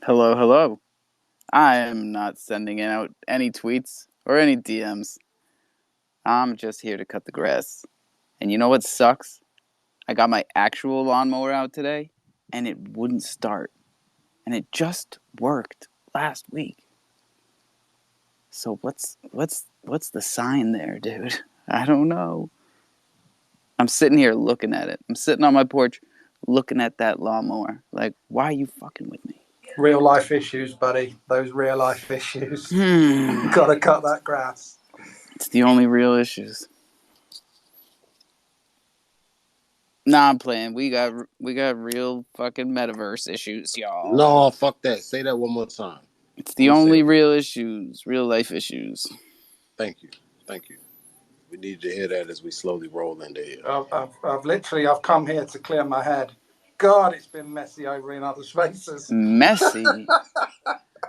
Hello, hello. I am not sending out any tweets or any DMs. I'm just here to cut the grass. And you know what sucks? I got my actual lawnmower out today, and it wouldn't start. And it just worked last week. So what's the sign there, dude? I don't know. I'm sitting here looking at it. I'm sitting on my porch looking at that lawnmower. Like, why are you fucking with me? Real life issues, buddy. Those real life issues. Gotta cut that grass. It's the only real issues. Nah, I'm playing. We got real fucking metaverse issues, y'all. No, fuck that. Say that one more time. It's the only real issues, real life issues. Thank you. We need to hear that as we slowly roll into here. I've come here to clear my head. God, it's been messy over in other spaces. Messy.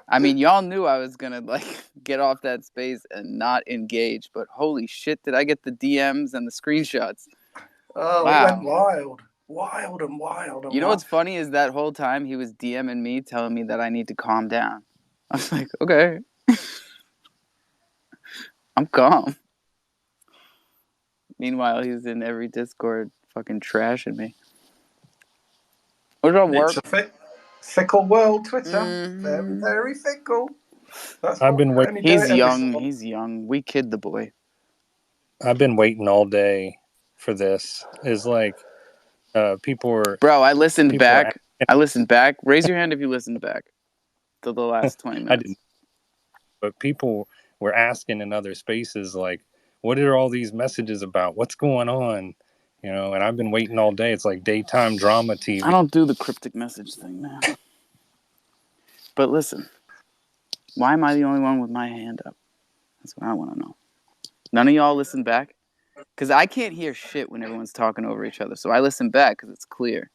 I mean, y'all knew I was gonna get off that space and not engage, but holy shit, did I get the DMs and the screenshots? Oh, wow. It went wild. You know what's funny is that whole time he was DMing me, telling me that I need to calm down. I was like, okay, I'm calm. Meanwhile, he's in every Discord fucking trashing me. What's up, work? It's a fickle world, Twitter. Very, very fickle. I've been waiting. He's young. We kid the boy. I've been waiting all day for this. Is like people were. Bro, I listened back. Raise your hand if you listened back to the last 20 minutes. I didn't. But people were asking in other spaces, like, what are all these messages about? What's going on? You know, and I've been waiting all day. It's like daytime drama TV. I don't do the cryptic message thing, man. But listen, why am I the only one with my hand up? That's what I want to know. None of y'all listen back? Because I can't hear shit when everyone's talking over each other. So I listen back because it's clear.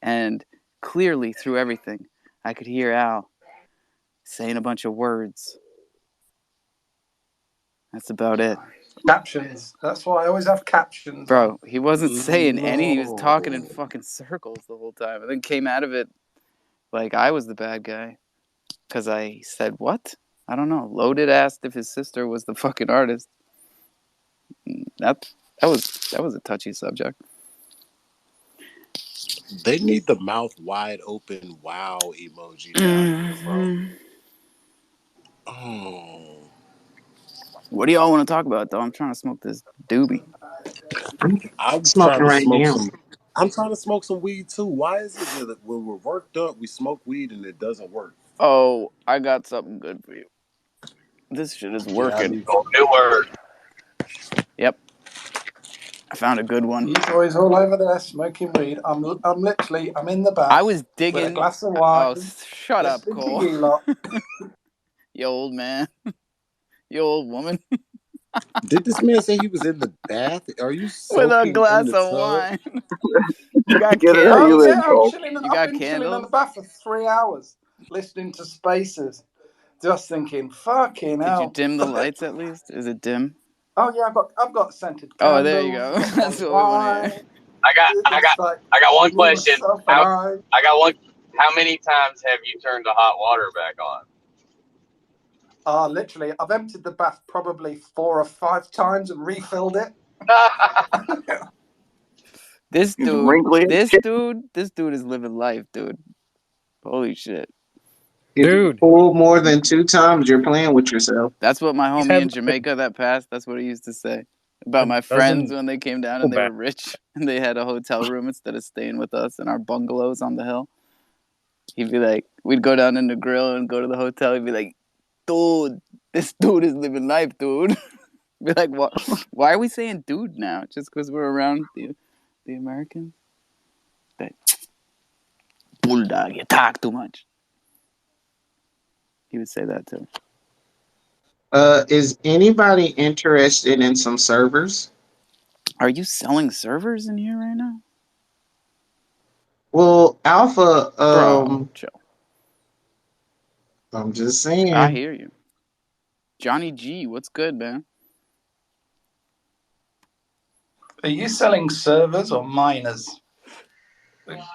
And clearly through everything, I could hear Al saying a bunch of words. That's about it. Captions. That's why I always have captions. Bro, he wasn't saying any. He was talking in fucking circles the whole time. And then came out of it like I was the bad guy. Because I said, what? I don't know. Loaded asked if his sister was the fucking artist. That was a touchy subject. They need the mouth wide open wow emoji down here, bro. Oh. What do y'all want to talk about, though? I'm trying to smoke this doobie. I'm smoking right now. I'm trying to smoke some weed, too. Why is it that when we're worked up, we smoke weed and it doesn't work? Oh, I got something good for you. This shit is working. New word. Yep. I found a good one. You boys all over there smoking weed. I'm literally in the bath. I was digging with a glass of wine. Oh, shut up, Cole. You old man. You old woman. Did this man say he was in the bath? Are you with a glass of wine? You got candles? You got candles? Chilling in the bath for 3 hours, listening to Spaces, just thinking, fucking hell. Did you dim the lights at least? Is it dim? Oh yeah, I've got scented candles. Oh, there you go. That's what we want to hear. I got one question. I got one. How many times have you turned the hot water back on? Literally, I've emptied the bath probably 4 or 5 times and refilled it. This dude is living life, dude. Holy shit. Dude, pull more than 2 times, you're playing with yourself. That's what my homie in Jamaica that passed, that's what he used to say about my friends when they came down and they were rich and they had a hotel room instead of staying with us in our bungalows on the hill. He'd be like, we'd go down in the grill and go to the hotel. He'd be like, dude, this dude is living life, dude. Be like, what? Why are we saying dude now? Just because we're around the Americans? Like, bulldog, you talk too much. He would say that too. Is anybody interested in some servers? Are you selling servers in here right now? Well, Alpha, Bro, chill. I'm just saying. I hear you. Johnny G, what's good, man? Are you selling servers or miners?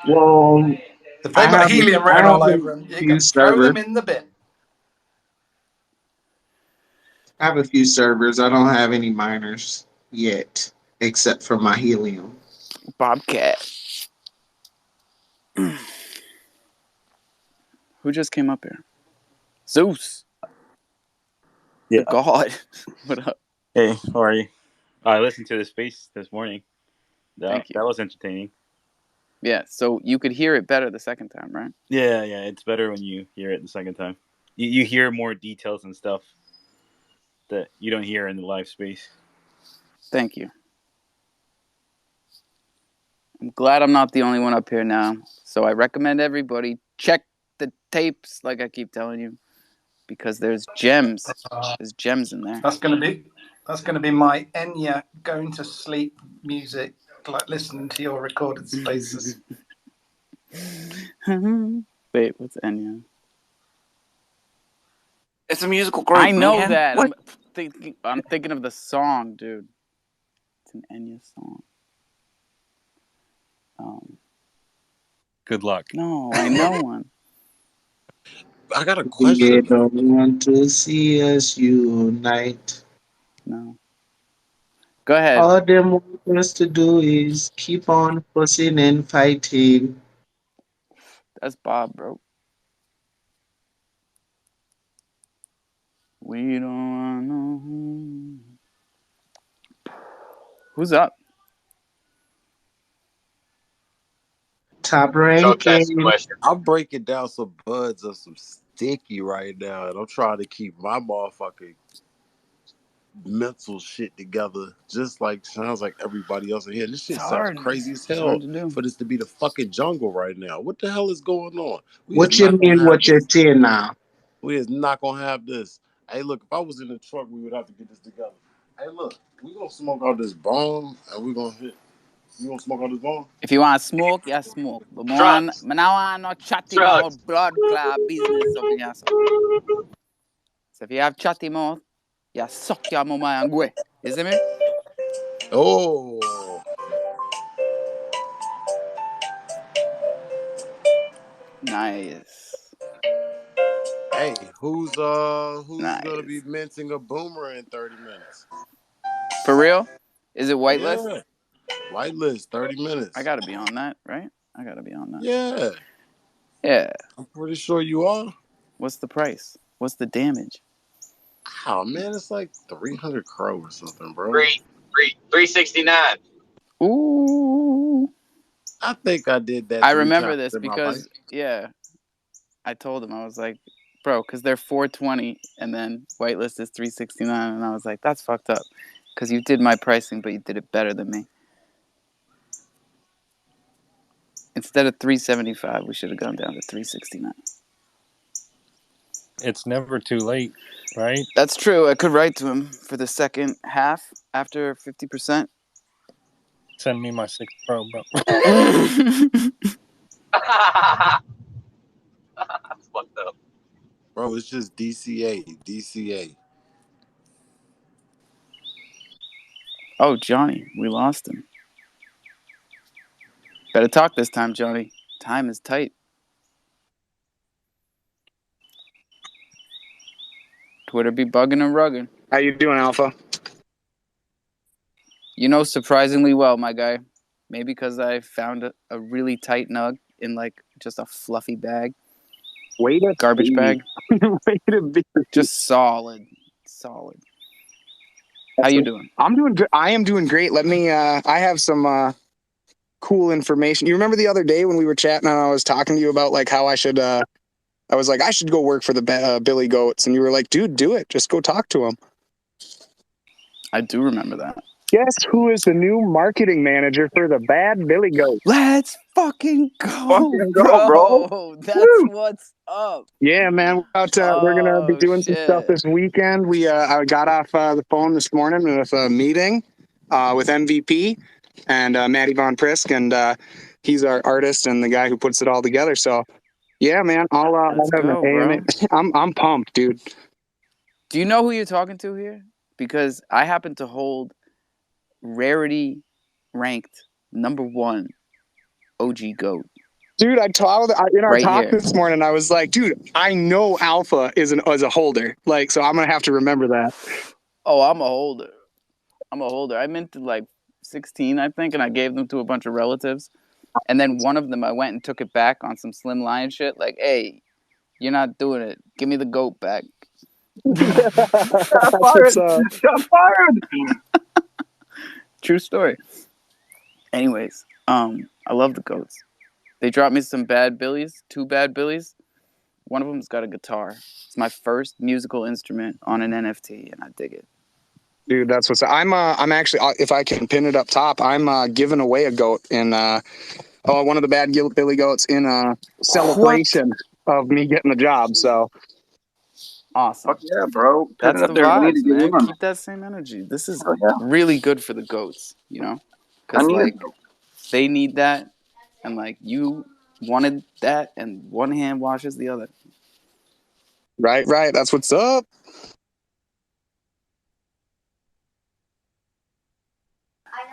Well, If they've got helium written all over them, you can throw them in the bin. I have a few servers. I don't have any miners yet, except for my helium. Bobcat. Who just came up here? Zeus. Yeah. The God. What up? Hey, how are you? I listened to the space this morning. Thank you. That was entertaining. Yeah, so you could hear it better the second time, right? Yeah, it's better when you hear it the second time. You hear more details and stuff that you don't hear in the live space. Thank you. I'm glad I'm not the only one up here now. So I recommend everybody check the tapes, like I keep telling you, because there's gems. There's gems in there. That's gonna be my Enya going to sleep music, like listening to your recorded spaces. Wait, what's Enya? It's a musical group. I know man. that. What? I'm thinking of the song, dude. It's an Enya song. Good luck. No, I know one. I got a question. They don't want to see us unite. No. Go ahead. All them want us to do is keep on fussing and fighting. That's Bob, bro. We don't know. Who's up? Top So can I ask ranking. a question? I'm breaking down some buds of some sticky right now, and I'm trying to keep my motherfucking mental shit together, just like sounds like everybody else in here. This shit It's sounds hard. crazy as It's hell hard to do. for this to be the fucking jungle right now. What the hell is going on? What you mean what you're saying now? We is not gonna have this. Hey, look, if I was in the truck, we would have to get this together. Hey, look, we gonna smoke out this bomb, and we gonna hit. You gonna smoke out this bomb? If you want to smoke, you smoke. But Drugs. now I'm not chatty Drugs. about blood clot business up in here. So if you have chatty mouth, you suck your mama and go. You see me? Oh. Nice. Hey, who's Nice. gonna be minting a boomer in 30 minutes? For real? Is it whitelist? Yeah. Whitelist, 30 minutes. I gotta be on that, right? I gotta be on that. Yeah. Yeah. I'm pretty sure you are. What's the price? What's the damage? Oh man, it's like 300 crow or something, bro. 369. Ooh. I think I did that. I remember this because I told him, I was like, bro, because they're 420 and then whitelist is 369, and I was like, that's fucked up. Because you did my pricing, but you did it better than me. Instead of 375, we should have gone down to 369. It's never too late, right? That's true. I could write to him for the second half after 50%. Send me my 6 Pro, bro. That's fucked up. Bro, it's just DCA. Oh, Johnny, we lost him. Better talk this time, Johnny. Time is tight. Twitter be bugging and rugging. How you doing, Alpha? You know, surprisingly well, my guy. Maybe because I found a really tight nug in like just a fluffy bag. Garbage bag. Way to be. Just solid. How you doing? I'm doing good. I am doing great. Let me, I have some cool information. You remember the other day when we were chatting and I was talking to you about like how I should, I was like, I should go work for the Billy Goats. And you were like, dude, do it. Just go talk to him. I do remember that. Guess who is the new marketing manager for the Bad Billy Goats? Let's fucking go, bro. That's what's up. Yeah, man. We're going to be doing some stuff this weekend. I got off the phone this morning with a meeting with MVP and Matty Von Prisk, and he's our artist and the guy who puts it all together. So, yeah, man, I'll have an AM. I'm pumped, dude. Do you know who you're talking to here? Because I happen to hold rarity ranked #1 OG GOAT Dude, in our Right talk here. this morning, I was like, dude, I know Alpha is a holder. Like, so I'm going to have to remember that. Oh, I'm a holder. I minted like 16, I think, and I gave them to a bunch of relatives. And then one of them, I went and took it back on some Slim Lion shit. Like, hey, you're not doing it. Give me the goat back. Shot fired. Shot fired. True story. Anyways, I love the goats. They dropped me some bad billies, 2 bad billies. One of them's got a guitar. It's my first musical instrument on an NFT, and I dig it. Dude, that's what's. I'm actually, if I can pin it up top, I'm giving away a goat in one of the bad Billy goats in a celebration of me getting the job. So awesome. Fuck yeah, bro. That's the vibes, man. Keep that same energy. This is really good for the goats, you know? Because, like, they need that, and, like, you wanted that, and one hand washes the other. Right. That's what's up.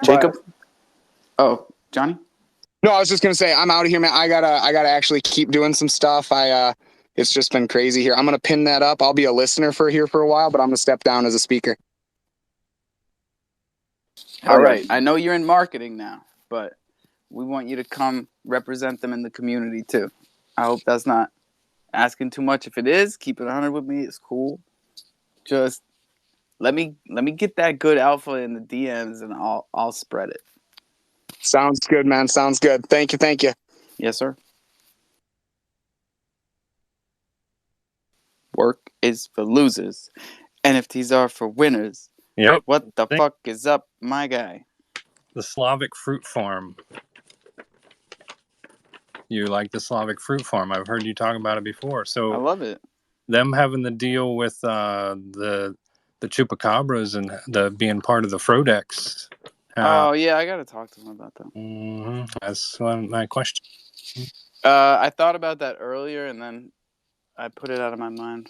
Jacob? Oh, Johnny? No, I was just gonna say I'm out of here, man. I gotta actually keep doing some stuff. It's just been crazy here. I'm gonna pin that up. I'll be a listener for a while, but I'm gonna step down as a speaker. All right. I know you're in marketing now, but we want you to come represent them in the community too. I hope that's not asking too much. If it is, keep it 100 with me. It's cool. Just let me get that good alpha in the DMs, and I'll spread it. Sounds good, man. Sounds good. Thank you. Yes, sir. Work is for losers. NFTs are for winners. Yep. What the fuck is up, my guy? The Slavic Fruit Farm. You like the Slavic Fruit Farm? I've heard you talk about it before. So I love it. Them having the deal with the Chupacabras and the being part of the Frodex. Oh yeah, I gotta talk to him about that. Mm-hmm. That's my question. I thought about that earlier, and then I put it out of my mind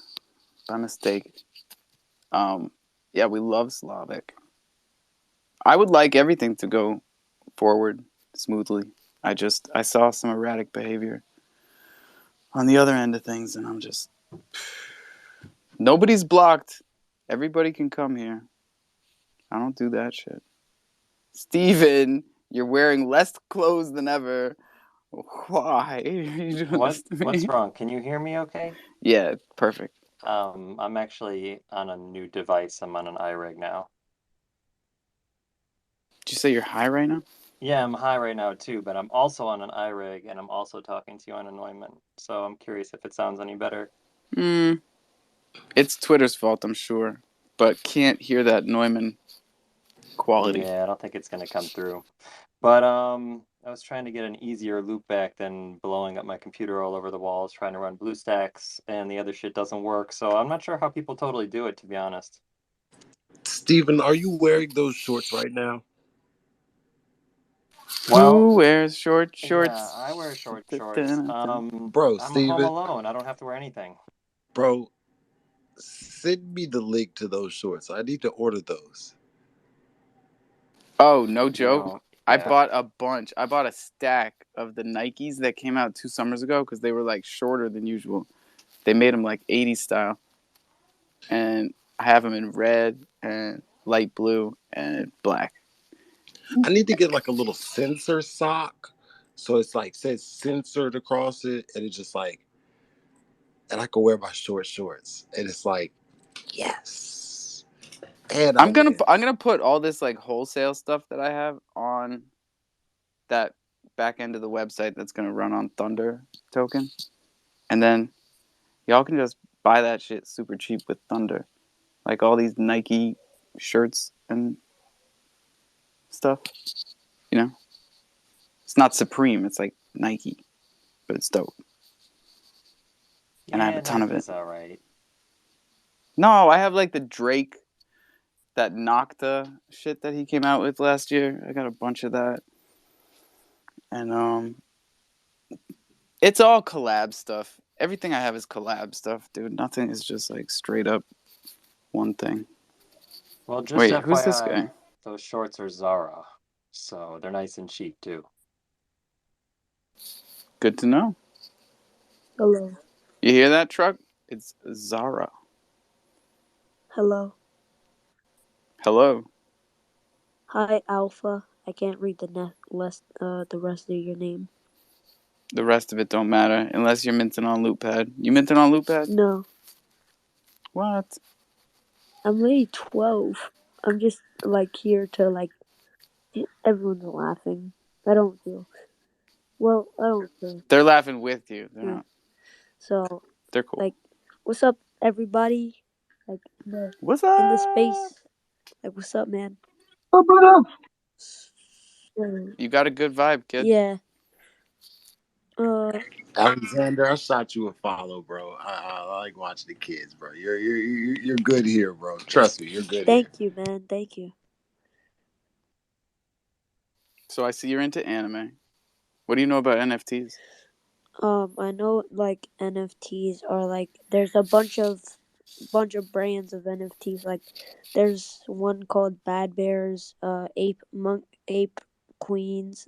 by mistake. Yeah, we love Slavic. I would like everything to go forward smoothly. I saw some erratic behavior on the other end of things, and I'm just... Nobody's blocked. Everybody can come here. I don't do that shit. Steven, you're wearing less clothes than ever. Why are you doing this to me? What's wrong? Can you hear me okay? Yeah, perfect. I'm actually on a new device. I'm on an iRig now. Did you say you're high right now? Yeah, I'm high right now too, but I'm also on an iRig, and I'm also talking to you on a Neumann. So I'm curious if it sounds any better. It's Twitter's fault, I'm sure, but can't hear that Neumann quality. Yeah, I don't think it's gonna come through. But I was trying to get an easier loop back than blowing up my computer all over the walls, trying to run BlueStacks, and the other shit doesn't work. So I'm not sure how people totally do it, to be honest. Steven, are you wearing those shorts right now? Who wears short shorts? Yeah, I wear short shorts. Bro, I'm Steven, home alone. I don't have to wear anything. Bro, send me the link to those shorts. I need to order those. Oh, no joke. Yeah. I bought a bunch. I bought a stack of the Nikes that came out 2 summers ago because they were like shorter than usual. They made them like 80s style. And I have them in red and light blue and black. I need to get like a little sensor sock. So it's like says censored across it, and it's just like, and I can wear my short shorts. And it's like, yes. And I'm gonna put all this like wholesale stuff that I have on that back end of the website that's gonna run on Thunder token. And then y'all can just buy that shit super cheap with Thunder. Like all these Nike shirts and stuff. You know? It's not Supreme, it's like Nike. But it's dope. And I have a ton of it. All right. No, I have like the Drake, that Nocta shit that he came out with last year. I got a bunch of that. And it's all collab stuff. Everything I have is collab stuff, dude. Nothing is just like straight up one thing. Well, just wait, FYI, who's this guy? Those shorts are Zara, so they're nice and cheap too. Good to know. Hello. You hear that, Truck? It's Zara. Hello. Hello. Hi, Alpha. I can't read the rest of your name. The rest of it don't matter unless you're minting on Lootpad. You minting on Lootpad? No. What? I'm only 12. I'm just here to everyone's laughing. I don't feel. Well, I don't feel. They're laughing with you. They're Yeah. not. So. They're cool. What's up, everybody? What's up? In the space. What's up, man? You got a good vibe, kid. Yeah. Alexander, I shot you a follow, bro. I like watching the kids, bro. You're good here, bro. Trust me, you're good. Thank you, man. Thank you. So I see you're into anime. What do you know about NFTs? I know NFTs are there's a bunch of brands of NFTs. There's one called Bad Bears, Ape Queens.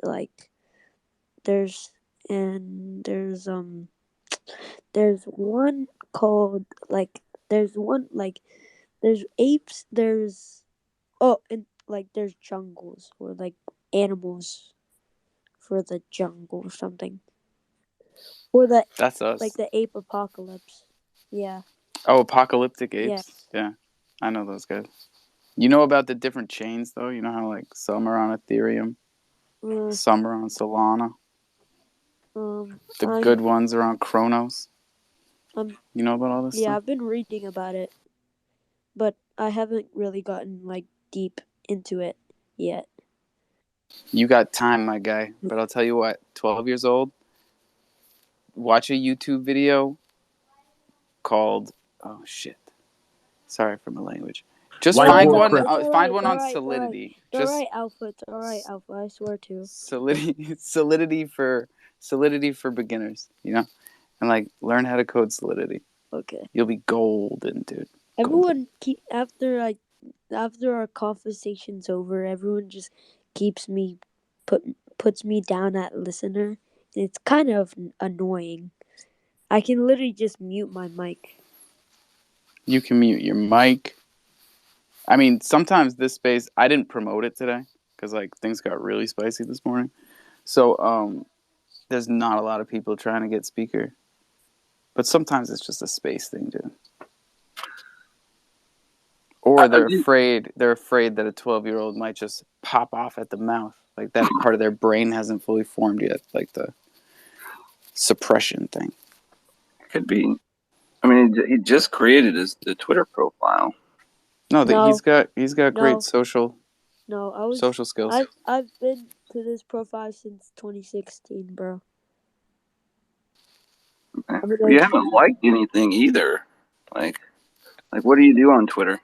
There's one called there's apes. There's there's jungles or animals for the jungle or something. Or that's us. The ape apocalypse. Yeah. Oh, apocalyptic apes? Yes. Yeah. I know those guys. You know about the different chains, though? You know how, some are on Ethereum, some are on Solana. The good ones are on Kronos. You know about all this stuff? Yeah, I've been reading about it, but I haven't really gotten, deep into it yet. You got time, my guy. But I'll tell you what, 12 years old, watch a YouTube video called, oh, shit. Sorry for my language. Just find one on Solidity. It's all right, Alpha. It's all right, Alpha. I swear to. Solidity for beginners, and learn how to code Solidity. Okay. You'll be golden, dude. Everyone after our conversation's over, everyone just puts me down at listener. It's kind of annoying. I can literally just mute my mic. You can mute your mic. I mean, sometimes this space, I didn't promote it today because things got really spicy this morning. So there's not a lot of people trying to get speaker. But sometimes it's just a space thing, dude. Or they're afraid that a 12-year-old might just pop off at the mouth. That part of their brain hasn't fully formed yet, the suppression thing. Could be. I mean, he just created the Twitter profile. No, he's got great social skills. I've been to this profile since 2016, bro. Okay. You haven't liked anything either. What do you do on Twitter?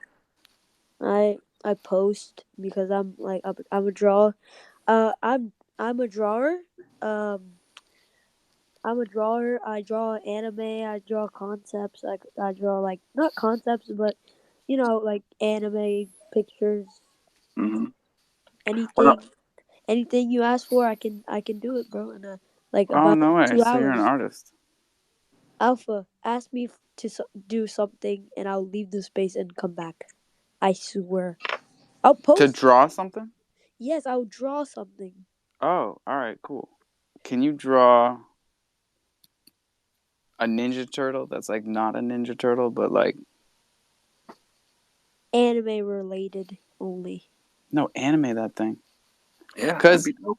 I post because I'm a drawer. I'm a drawer. I'm a drawer. I draw anime. I draw concepts. I draw not concepts, but anime pictures. Mm-hmm. Anything you ask for, I can do it, bro. In about no way. 2 hours. So you're an artist. Alpha, ask me to do something, and I'll leave the space and come back. I swear. I'll post. To draw something? Yes, I'll draw something. Oh, all right, cool. Can you draw a Ninja Turtle that's not a Ninja Turtle, but anime related only? No, anime that thing. Yeah, that'd be dope.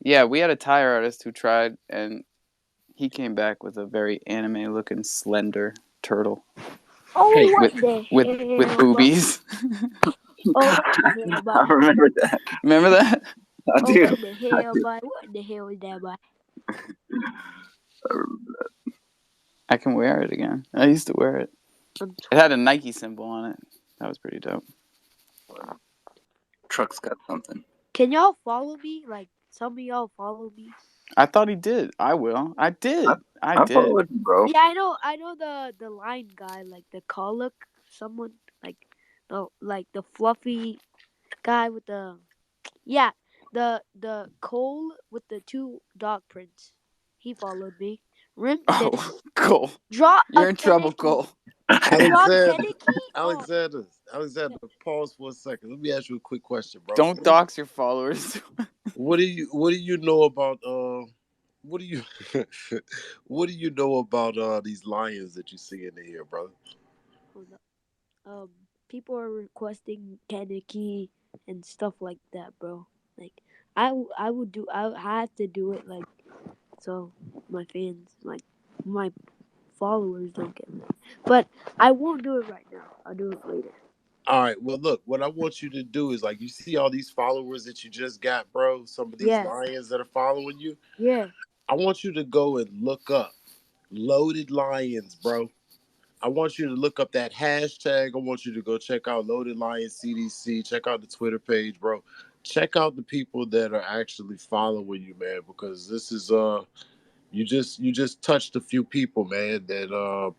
Yeah, we had a Thai artist who tried, and he came back with a very anime-looking slender turtle. Oh, with boobies. I remember that. Remember that? I do. What the hell, boy? What the hell is that, boy? I remember that. I can wear it again. I used to wear it. It had a Nike symbol on it. That was pretty dope. Truck's got something. Can y'all follow me? Some of y'all follow me. I thought he did. I will. I did. I did. Followed you, bro. Yeah, I know the line guy, the Colic, someone the fluffy guy with the the Cole with the 2 dog prints. He followed me. Rim Oh, did Cole. draw You're a in trouble, Kaneki. Cole. Alexander, pause for a second. Let me ask you a quick question, bro. Don't dox your followers. What do you know about what do you what do you know about these lions that you see in here, brother? People are requesting Kaneki and stuff like that, bro. Like I have to do it like so my fans, like my followers don't get mad. But I won't do it right now. I'll do it later. All right. Well, look, what I want you to do is like you see all these followers that you just got, bro. Some of these lions that are following you. Yeah. I want you to go and look up Loaded Lions, bro. I want you to look up that hashtag. I want you to go check out Loaded Lions CDC. Check out the Twitter page, bro. Check out the people that are actually following you, man, because this is you just touched a few people, man, that are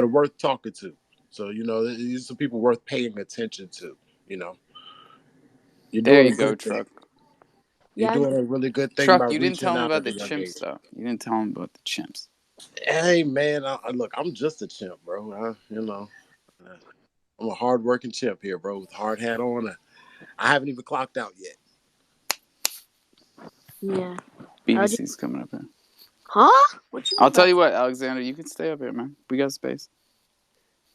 worth talking to. So, you know, these are people worth paying attention to, you know. There you go, Truck. You're doing a really good thing. Truck, you didn't tell him about the chimps, though. You didn't tell him about the chimps. Hey, man, look, I'm just a chimp, bro. I'm a hard-working chimp here, bro, with a hard hat on. I haven't even clocked out yet. Yeah. BBC's coming up here. Huh? I'll tell you what, Alexander, you can stay up here, man. We got space.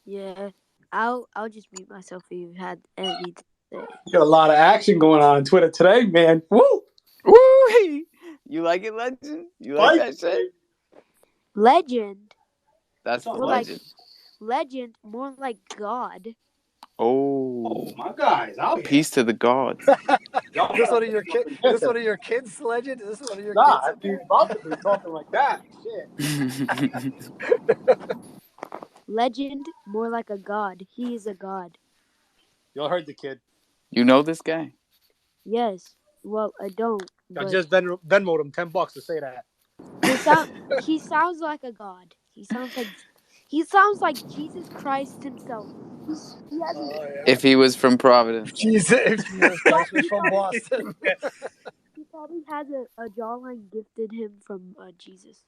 Yeah. I'll just mute myself if you had anything to say. Got a lot of action going on Twitter today, man. Woo! Woo! You like it, Legend? You like that shit? Legend. That's the more legend. Legend, more like God. Oh, my guys! Peace to the gods. Is this one of your kids? Is this one of your kids' Legend? Is this one of your kids? Dude, about to be talking like that. Shit. Legend, more like a god. He is a god. Y'all heard the kid. You know this guy? Yes. Well, I don't. I just Venmoed him $10 to say that. He sounds like a god. He sounds like Jesus Christ himself. If he was from Providence. Jesus Christ was from Boston. He probably has a jawline gifted him from Jesus.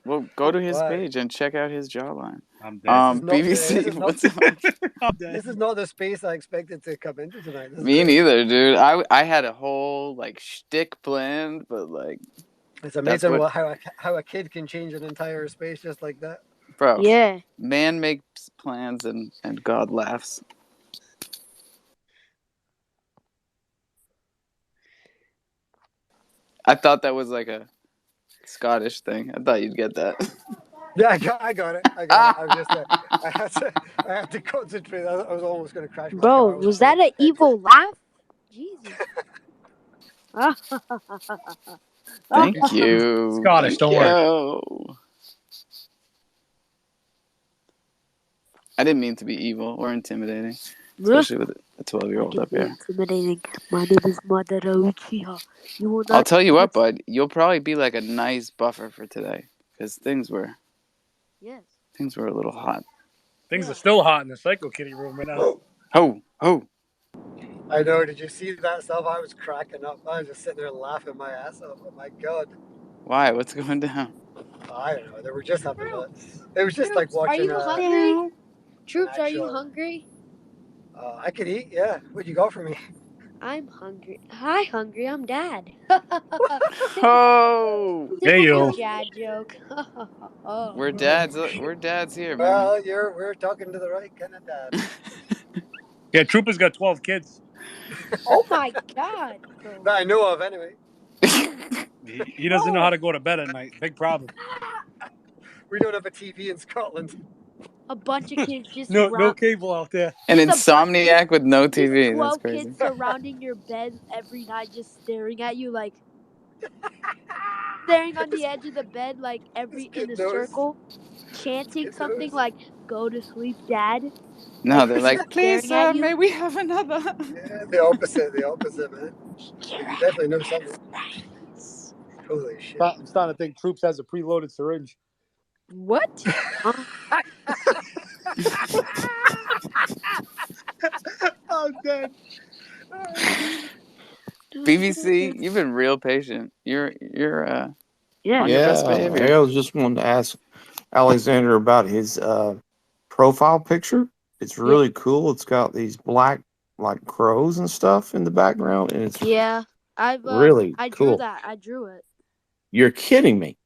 Well, go to his page and check out his jawline. I'm dead. BBC, what's up? This is not the space I expected to come into tonight. Me neither, dude. I had a whole shtick planned, but it's amazing how a kid can change an entire space just like that. Bro, yeah. Man makes plans and God laughs. I thought that was like a Scottish thing. I thought you'd get that. Yeah, I got it. I had to concentrate. I was almost going to crash. Bro, was that an evil laugh? Jesus. Thank you. Scottish, don't worry. I didn't mean to be evil or intimidating, especially with a 12-year-old up here. Intimidating. My name is Madara Uchiha. I'll tell you what, bud. You'll probably be like a nice buffer for today, because things were a little hot. Things are still hot in the Psycho Kitty room right now. Oh. I know. Did you see that stuff? I was cracking up. I was just sitting there laughing my ass off. Oh my god. Why? What's going down? I don't know. They were just having it was just like watching. Are you hungry? Troops, are you hungry? I could eat. Yeah. What'd you got for me? I'm hungry. Hi, hungry. I'm Dad. Oh. Hey yo. Dad joke. We're dads here, man. Well, we're talking to the right kind of dad. Yeah, Trooper's got 12 kids. Oh my god. That I know of, anyway. He doesn't know how to go to bed at night. Big problem. We don't have a TV in Scotland. A bunch of kids just no cable out there. An insomniac with no TV. 12 That's crazy. kids surrounding your bed every night, just staring at you staring on the edge of the bed in a circle, chanting something like "Go to sleep, Dad." No, they're like, please, sir, may we have another? Yeah, the opposite, man. You definitely know something. Holy shit. I'm starting to think Troops has a preloaded syringe. What? I'm dead. BBC, you've been real patient. You're on Yeah. your best Yeah, behavior. I was just wanting to ask Alexander about his profile picture. It's really cool. It's got these black like crows and stuff in the background, and it's Yeah. really I drew cool. that. I drew it. You're kidding me.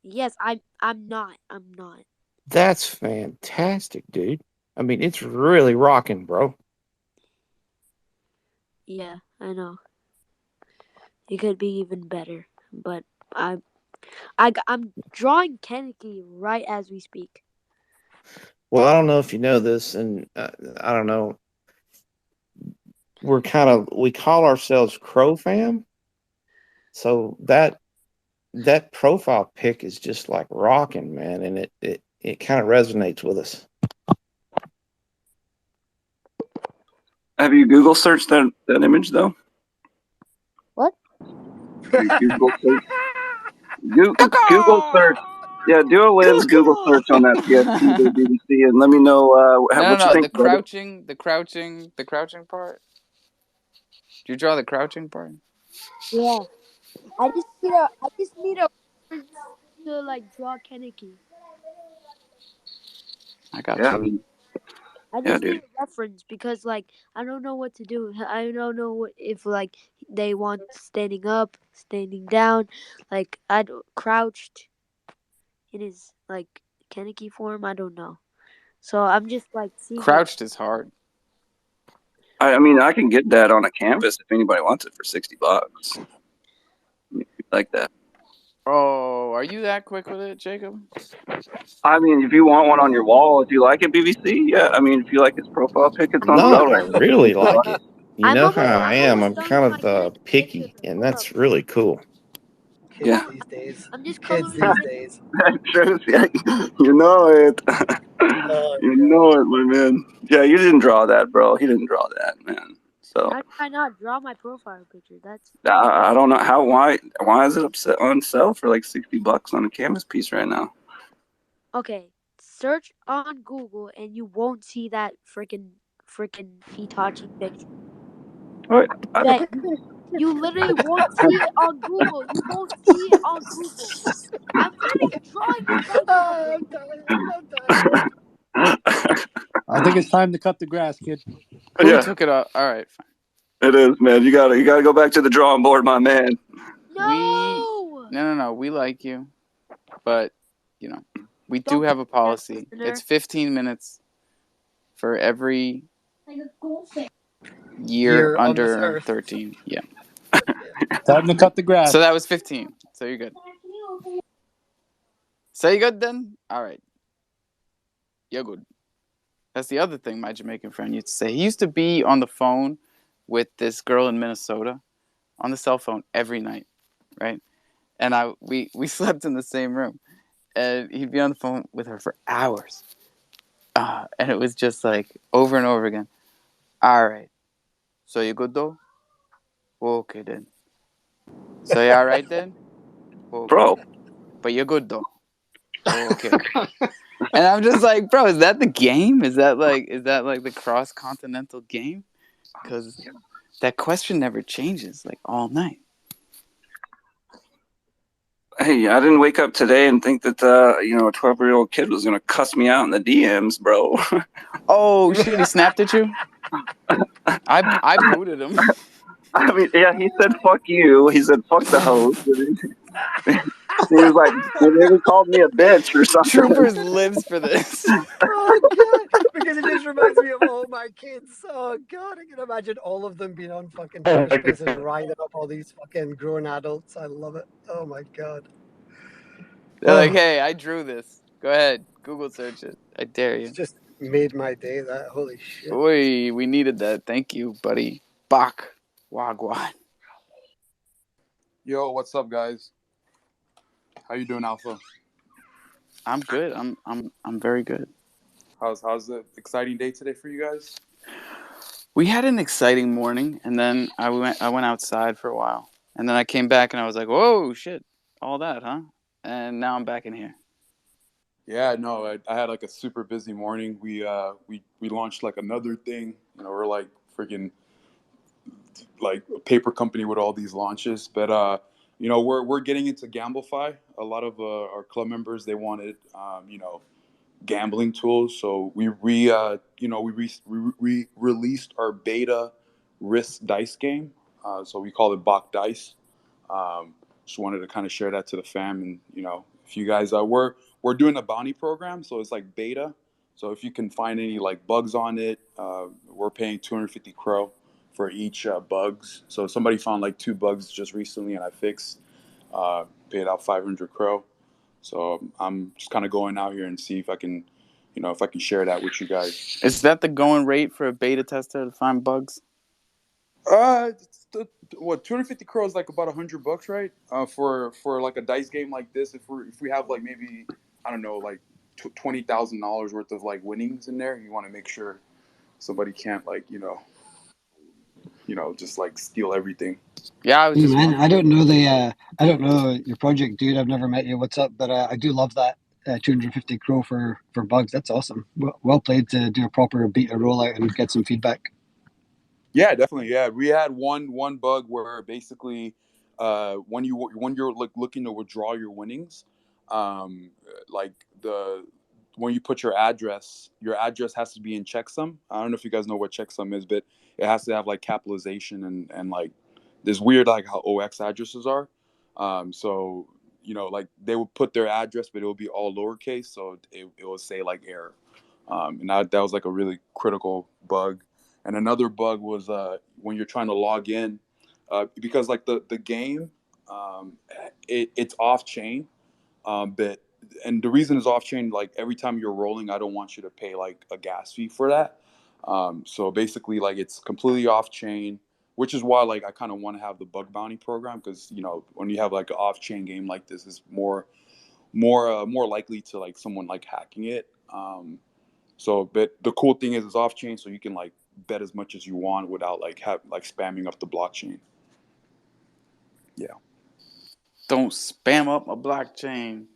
Yes, I'm not. I'm not. That's fantastic, dude. I mean, it's really rocking, bro. Yeah, I know. It could be even better, but I'm drawing Kennedy right as we speak. Well, I don't know if you know this, and I don't know. We call ourselves Crow Fam. So that profile pic is just like rocking, man, and it kind of resonates with us. Have you Google searched that image though? What? Google search. Google search. Yeah, do a Lynn's Google search on that BBC and let me know what you think. The crouching part. Do you draw the crouching part? Yeah. I just need a reference to like draw Kennedy. I got Yeah, you. I just need a reference because like I don't know what to do. I don't know if like they want standing up, standing down, like crouched in his like Kennedy form. I don't know. So I'm just like seeing. Crouched is hard. I mean, I can get that on a canvas if anybody wants it for $60. Like that. Oh, are you that quick with it, Jacob? I mean, if you want one on your wall, if you like it, BBC, yeah. I mean, if you like his profile pic, it's on No, I photo. really like it. You know how I am. I'm kind of picky, and that's really cool. Yeah. These days. I'm just Kids these days. You know it. You know it, my man. Yeah, you didn't draw that, bro. He didn't draw that, man. So How did I not draw my profile picture? That's I don't know why is it on sale for like $60 on a canvas piece right now? okay. Search on Google and you won't see that freaking Hitachi picture. What? You literally won't see it on Google. You won't see it on Google. I'm literally drawing it right now. I think it's time to cut the grass, kid. Who took it off? All right, fine. It is, man. You gotta go back to the drawing board, my man. No. We like you, but you know, we do have a policy. It's 15 minutes for every year under 13. Yeah. Time to cut the grass. So that was 15. So you're good. So you good then? All right. You're good. That's the other thing my Jamaican friend used to say. He used to be on the phone with this girl in Minnesota on the cell phone every night, right? And we slept in the same room. And he'd be on the phone with her for hours. And it was just like over and over again. All right. So you good though? Okay then. So you all right then? Okay. Bro. But you're good though. Okay. And I'm just like, bro, is that the game? Is that like the cross-continental game? Because that question never changes, like all night. Hey, I didn't wake up today and think that a 12-year-old kid was gonna cuss me out in the DMs, bro. Oh shit, he snapped at you? I booted him. I mean, yeah, he said fuck you. He said fuck the host. He was like, he called me a bitch or something. Troopers lives for this. Oh god, because it just reminds me of all my kids. Oh god, I can imagine all of them being on fucking Twitter Spaces riding up all these fucking grown adults. I love it. Oh my god. They're like, hey, I drew this. Go ahead, Google search it. I dare you. It's just made my day. That holy shit. Oi, we needed that. Thank you, buddy. Bach. Wagwan. Yo, what's up, guys? How you doing, Alpha? I'm good. I'm very good. How's the exciting day today for you guys? We had an exciting morning, and then I went outside for a while, and then I came back and I was like, whoa, shit, all that, huh? And now I'm back in here. Yeah, no, I had like a super busy morning. We launched like another thing. We're like freaking like a paper company with all these launches. But you know, we're getting into Gamblify. A lot of our club members, they wanted you know, gambling tools. So we released our beta risk dice game. So we call it Bach Dice. Just wanted to kind of share that to the fam, and you know, if you guys we're doing a bounty program, so it's like beta. So if you can find any like bugs on it, we're paying 250 crow for each bugs. So if somebody found like 2 bugs just recently, and I fixed, paid out 500 crow. So I'm just kind of going out here and see if I can, you know, if I can share that with you guys. Is that the going rate for a beta tester to find bugs? What 250 crow is like about $100, right? For like a dice game like this, if we have like maybe, I don't know, like $20,000 worth of like winnings in there, you want to make sure somebody can't like you know just like steal everything. Yeah, I was just man, I don't know your project, dude. I've never met you. What's up? But I do love that 250 crow for bugs. That's awesome. Well played to do a proper beta rollout and get some feedback. Yeah, definitely. Yeah, we had one bug where basically, when you're like looking to withdraw your winnings, like when you put your address has to be in checksum. I don't know if you guys know what checksum is, but it has to have like capitalization and like this weird like how OX addresses are. So you know, like they would put their address, but it would be all lowercase, so it will say like error. And that was like a really critical bug. And another bug was when you're trying to log in, because like the game, it's off chain, but and the reason it's off chain, like every time you're rolling, I don't want you to pay like a gas fee for that. So basically, like it's completely off chain, which is why like I kind of want to have the bug bounty program, because you know when you have like an off chain game like this, it's more likely to like someone like hacking it. So, but the cool thing is it's off chain, so you can like bet as much as you want without like spamming up the blockchain. Yeah. Don't spam up a blockchain.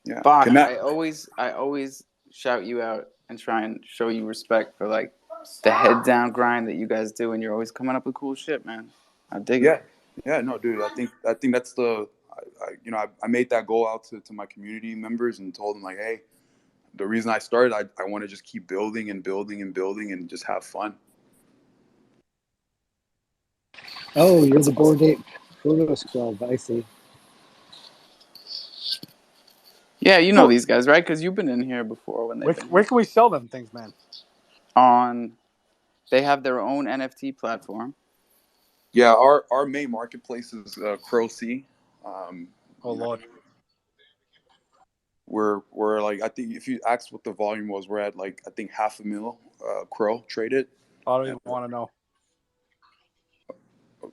Yeah. Bach, I always shout you out and try and show you respect for like the head down grind that you guys do, and you're always coming up with cool shit, man. I dig it. Yeah, no, dude. I think that's I made that goal out to my community members and told them like, hey, the reason I started, I want to just keep building and building and building and just have fun. Oh, you're the Bored Ape Photos Club. I see. Yeah, you know these guys, right? Because you've been in here before when they. Where can we sell them things, man? They have their own NFT platform. Yeah, our main marketplace is CrowC. Oh Lord. We're like, I think if you asked what the volume was, we're at like I think 500,000 crow traded. I don't even want to know.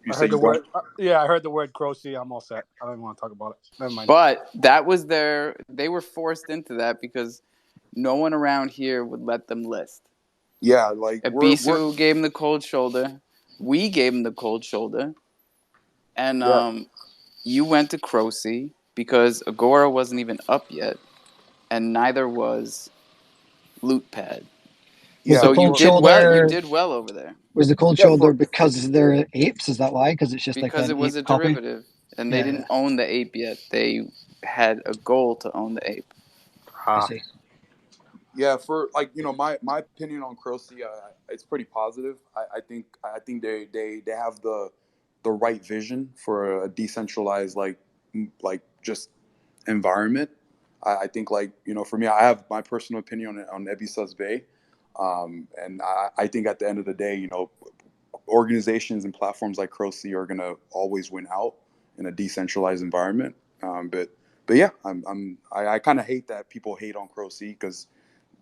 You I say heard the you word. I heard the word CrowC. I'm all set. I don't even want to talk about it. Never mind. But that was they were forced into that because no one around here would let them list. Yeah, like Abisu gave him the cold shoulder. We gave him the cold shoulder. And you went to CrowC because Agora wasn't even up yet, and neither was LootPad. Yeah. So you did well over there. Was the cold shoulder because they're apes? Is that why? Because it's just because like it was a derivative, and they didn't own the ape yet. They had a goal to own the ape. I see. Yeah, for like my opinion on CrowC, it's pretty positive. I think they have the right vision for a decentralized like just environment. I think like for me, I have my personal opinion on Ebisus Bay, and I think at the end of the day, organizations and platforms like CrowC are gonna always win out in a decentralized environment. But yeah, I kind of hate that people hate on CrowC because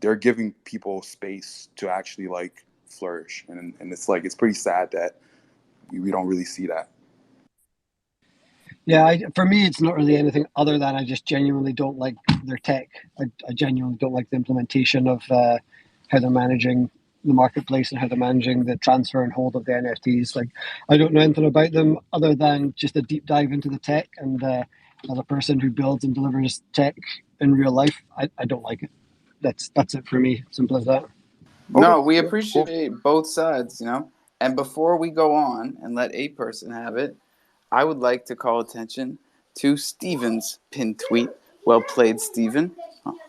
they're giving people space to actually like flourish, and it's like it's pretty sad that we don't really see that. Yeah, for me, it's not really anything other than I just genuinely don't like their tech. I genuinely don't like the implementation of how they're managing the marketplace and how they're managing the transfer and hold of the NFTs. Like, I don't know anything about them other than just a deep dive into the tech. And as a person who builds and delivers tech in real life, I don't like it. That's it for me. Simple as that. No, we appreciate both sides, And before we go on and let a person have it, I would like to call attention to Steven's pinned tweet. Well played, Steven.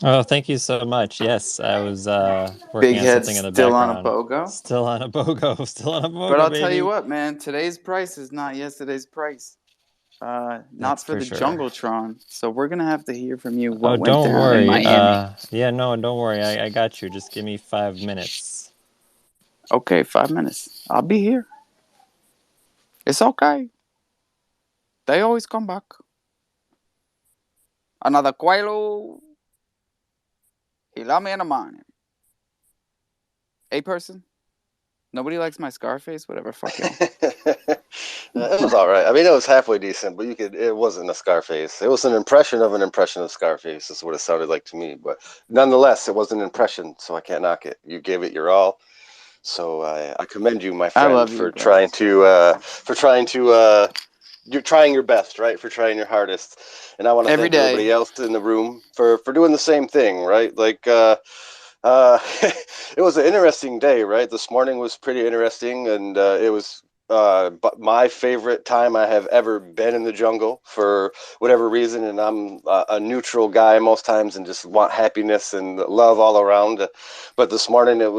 Oh, thank you so much. Yes, I was working Big on head something in the still on a background. BOGO. Still on a BOGO. Still on a BOGO, But I'll baby. tell you what, man. Today's price is not yesterday's price. Not That's for for the sure. Jungletron. So we're going to have to hear from you what Oh, went don't down in worry. Miami. Yeah, no, don't worry. I got you. Just give me 5 minutes. Okay, 5 minutes. I'll be here. It's okay. They always come back. Another Quailo. He love me in the morning. A person? Nobody likes my Scarface? Whatever, fuck it. It was all right. I mean, it was halfway decent, but it wasn't a Scarface. It was an impression of Scarface, is what it sounded like to me. But nonetheless, it was an impression, so I can't knock it. You gave it your all. So I commend you, my friend, for trying to you're trying your best, right? For trying your hardest. And I want to thank everybody else in the room for doing the same thing, right? Like it was an interesting day, right? This morning was pretty interesting, and it was my favorite time I have ever been in the jungle for whatever reason. And I'm a neutral guy most times and just want happiness and love all around. But this morning it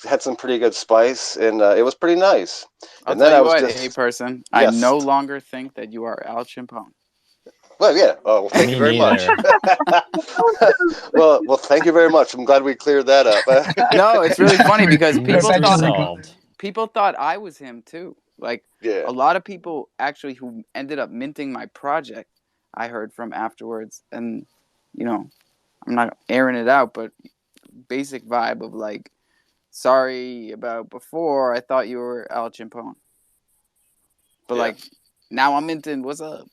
had some pretty good spice, and it was pretty nice. I'll tell you what, A person, I no longer think that you are Al Chimpone. Well, yeah. Well, thank you very much. well, thank you very much. I'm glad we cleared that up. No, it's really funny because people thought I was him too. Like a lot of people actually who ended up minting my project, I heard from afterwards, and I'm not airing it out, but basic vibe of like, sorry about before. I thought you were Al Chimpone, but like now I'm minting. What's up?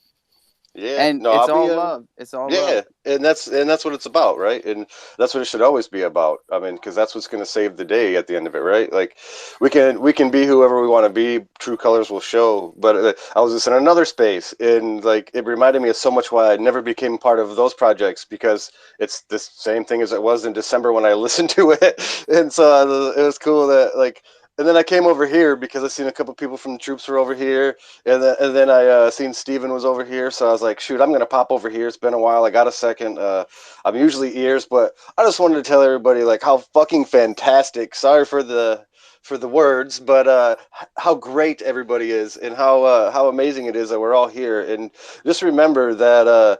Yeah, and no, it's all love. It's all love. And that's what it's about, right? And that's what it should always be about. I mean, because that's what's going to save the day at the end of it, right? Like we can be whoever we want to be. True colors will show. But I was just in another space, and like it reminded me of so much why I never became part of those projects, because it's the same thing as it was in December when I listened to it, and so it was cool that like. And then I came over here because I seen a couple people from the troops were over here, and then I seen Steven was over here, so I was like, shoot, I'm gonna pop over here. It's been a while. I got a second. I'm usually ears, but I just wanted to tell everybody like how fucking fantastic. Sorry for the words, but how great everybody is, and how amazing it is that we're all here. And just remember that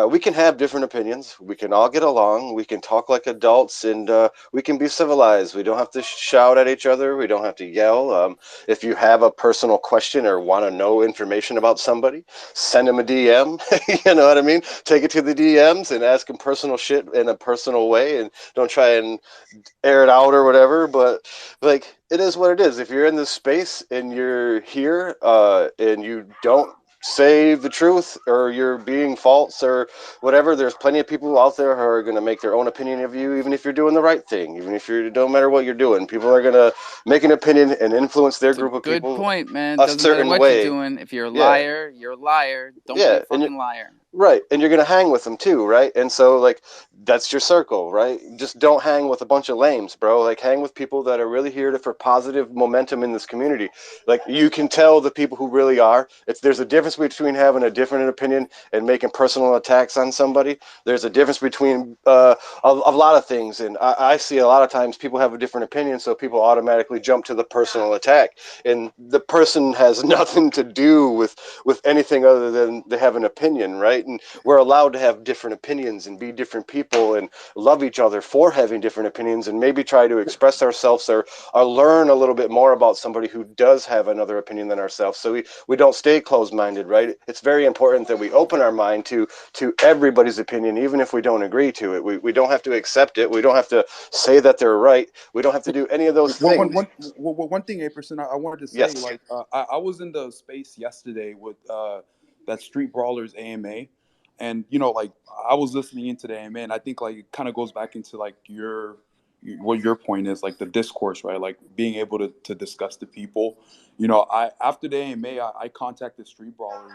we can have different opinions. We can all get along. We can talk like adults, and we can be civilized. We don't have to shout at each other. We don't have to yell. If you have a personal question or want to know information about somebody, send them a DM. You know what I mean? Take it to the DMs and ask them personal shit in a personal way, and don't try and air it out or whatever. But like, it is what it is. If you're in this space and you're here and you don't say the truth, or you're being false or whatever, there's plenty of people out there who are going to make their own opinion of you, even if you're doing the right thing, even if you don't matter what you're doing. People are going to make an opinion and influence their group of people. Good point, man. A Doesn't certain matter what way. you're doing. If you're a liar, you're a liar. Don't be a fucking liar. Right, and you're gonna hang with them too, right? And so like that's your circle, right? Just don't hang with a bunch of lames, bro. Like hang with people that are really here for positive momentum in this community. Like you can tell the people who really are. There's a difference between having a different opinion and making personal attacks on somebody. There's a difference between a lot of things, and I see a lot of times people have a different opinion, so people automatically jump to the personal attack, and the person has nothing to do with anything other than they have an opinion, right? And we're allowed to have different opinions and be different people and love each other for having different opinions, and maybe try to express ourselves or learn a little bit more about somebody who does have another opinion than ourselves, so we don't stay closed-minded, right? It's very important that we open our mind to everybody's opinion, even if we don't agree to it. We don't have to accept it. We don't have to say that they're right. We don't have to do any of those things. One thing, A%, I wanted to say, like, I was in the space yesterday with that Street Brawlers AMA, and like I was listening into the AMA, and I think like it kind of goes back into like what your point is, like the discourse, right? Like being able to discuss the people. I after the AMA, I contacted Street Brawlers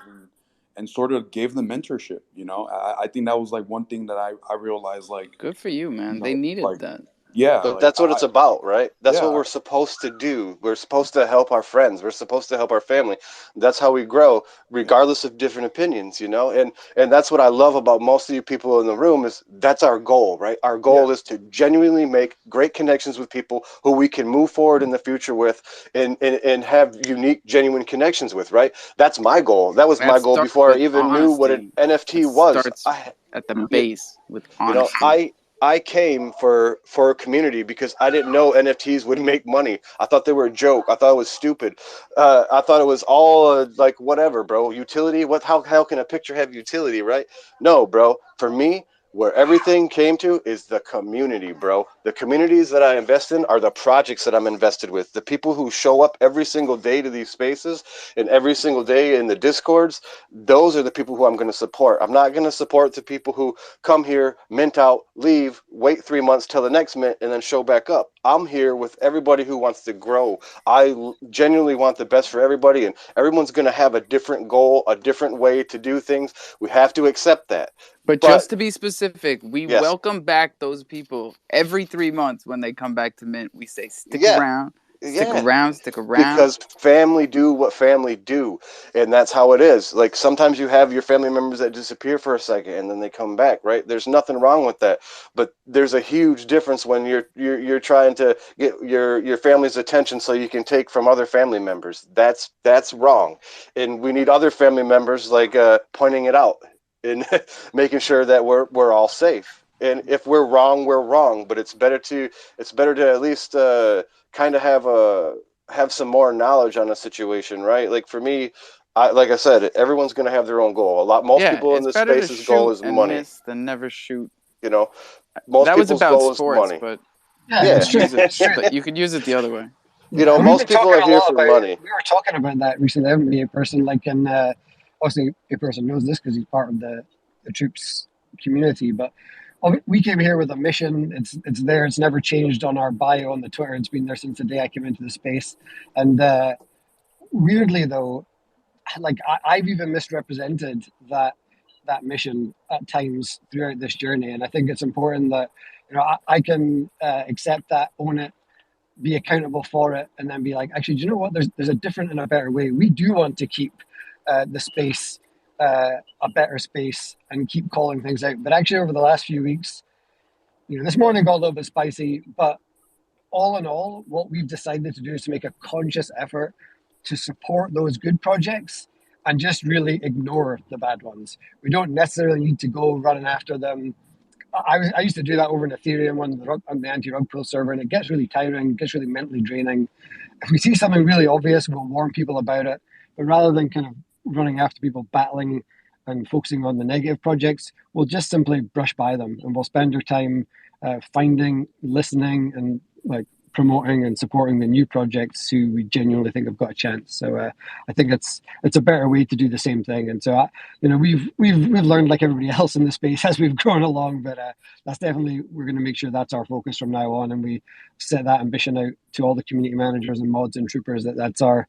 and sort of gave them mentorship. I think that was like one thing that I realized, like, good for you, man. They needed that. Yeah, But like that's what it's about, right? That's what yeah, we're supposed to do. We're supposed to help our friends. We're supposed to help our family. That's how we grow, regardless of different opinions, you know? And that's what I love about most of you people in the room is that's our goal, right? Our goal yeah. is to genuinely make great connections with people who we can move forward in the future with and have unique, genuine connections with, right? That's my goal. That was That my goal starts before I with even knew what an honesty. NFT It was. starts at the You, base with you know, honesty. I came for a community because I didn't know NFTs would make money. I thought they were a joke. I thought it was stupid. I thought it was all like whatever, bro. Utility? What? How can a picture have utility, right? No, bro. For me, where everything came to is the community, bro. The communities that I invest in are the projects that I'm invested with. The people who show up every single day to these spaces and every single day in the Discords, those are the people who I'm going to support. I'm not going to support the people who come here, mint out, leave, wait 3 months till the next mint, and then show back up. I'm here with everybody who wants to grow. I genuinely want the best for everybody, and everyone's going to have a different goal, a different way to do things. We have to accept that. But just to be specific, we yes, welcome back those people every 3 months when they come back to Mint. We say, stick yeah, around, stick yeah. around, stick around. Because family do what family do, and that's how it is. Like sometimes you have your family members that disappear for a second and then they come back, right? There's nothing wrong with that, but there's a huge difference when you're trying to get your family's attention so you can take from other family members. That's wrong, and we need other family members like pointing it out and making sure that we're all safe. And if we're wrong, we're wrong. But it's better to at least kind of have some more knowledge on a situation, right? Like for me, like I said, everyone's going to have their own goal. Most Yeah, people in it's this better to space's goal shoot is and money. miss than never shoot. You know, most That was people's about goal is sports, money. but Yeah, Yeah. it's true. It's true. you could use it the other way. You know, And we've most been people talking are a here lot for about. money. We were talking about that recently. Haven't we? A person like in obviously a person knows this because he's part of the troops community. But we came here with a mission. It's there. It's never changed on our bio on the Twitter. It's been there since the day I came into the space. And weirdly though, like I've even misrepresented that mission at times throughout this journey. And I think it's important that I can accept that, own it, be accountable for it, and then be like, actually, do you know what? There's a different and a better way. We do want to keep the space a better space and keep calling things out. But actually, over the last few weeks, this morning got a little bit spicy. But all in all, what we've decided to do is to make a conscious effort to support those good projects and just really ignore the bad ones. We don't necessarily need to go running after them. I used to do that over in Ethereum on the anti-rug pull server, and it gets really tiring, it gets really mentally draining. If we see something really obvious, we'll warn people about it. But rather than kind of running after people, battling and focusing on the negative projects, we'll just simply brush by them, and we'll spend our time finding, listening, and like promoting and supporting the new projects who we genuinely think have got a chance. So I think it's a better way to do the same thing. And so we've learned, like everybody else in the space as we've grown along, but that's definitely, we're going to make sure that's our focus from now on, and we set that ambition out to all the community managers and mods and troopers that's our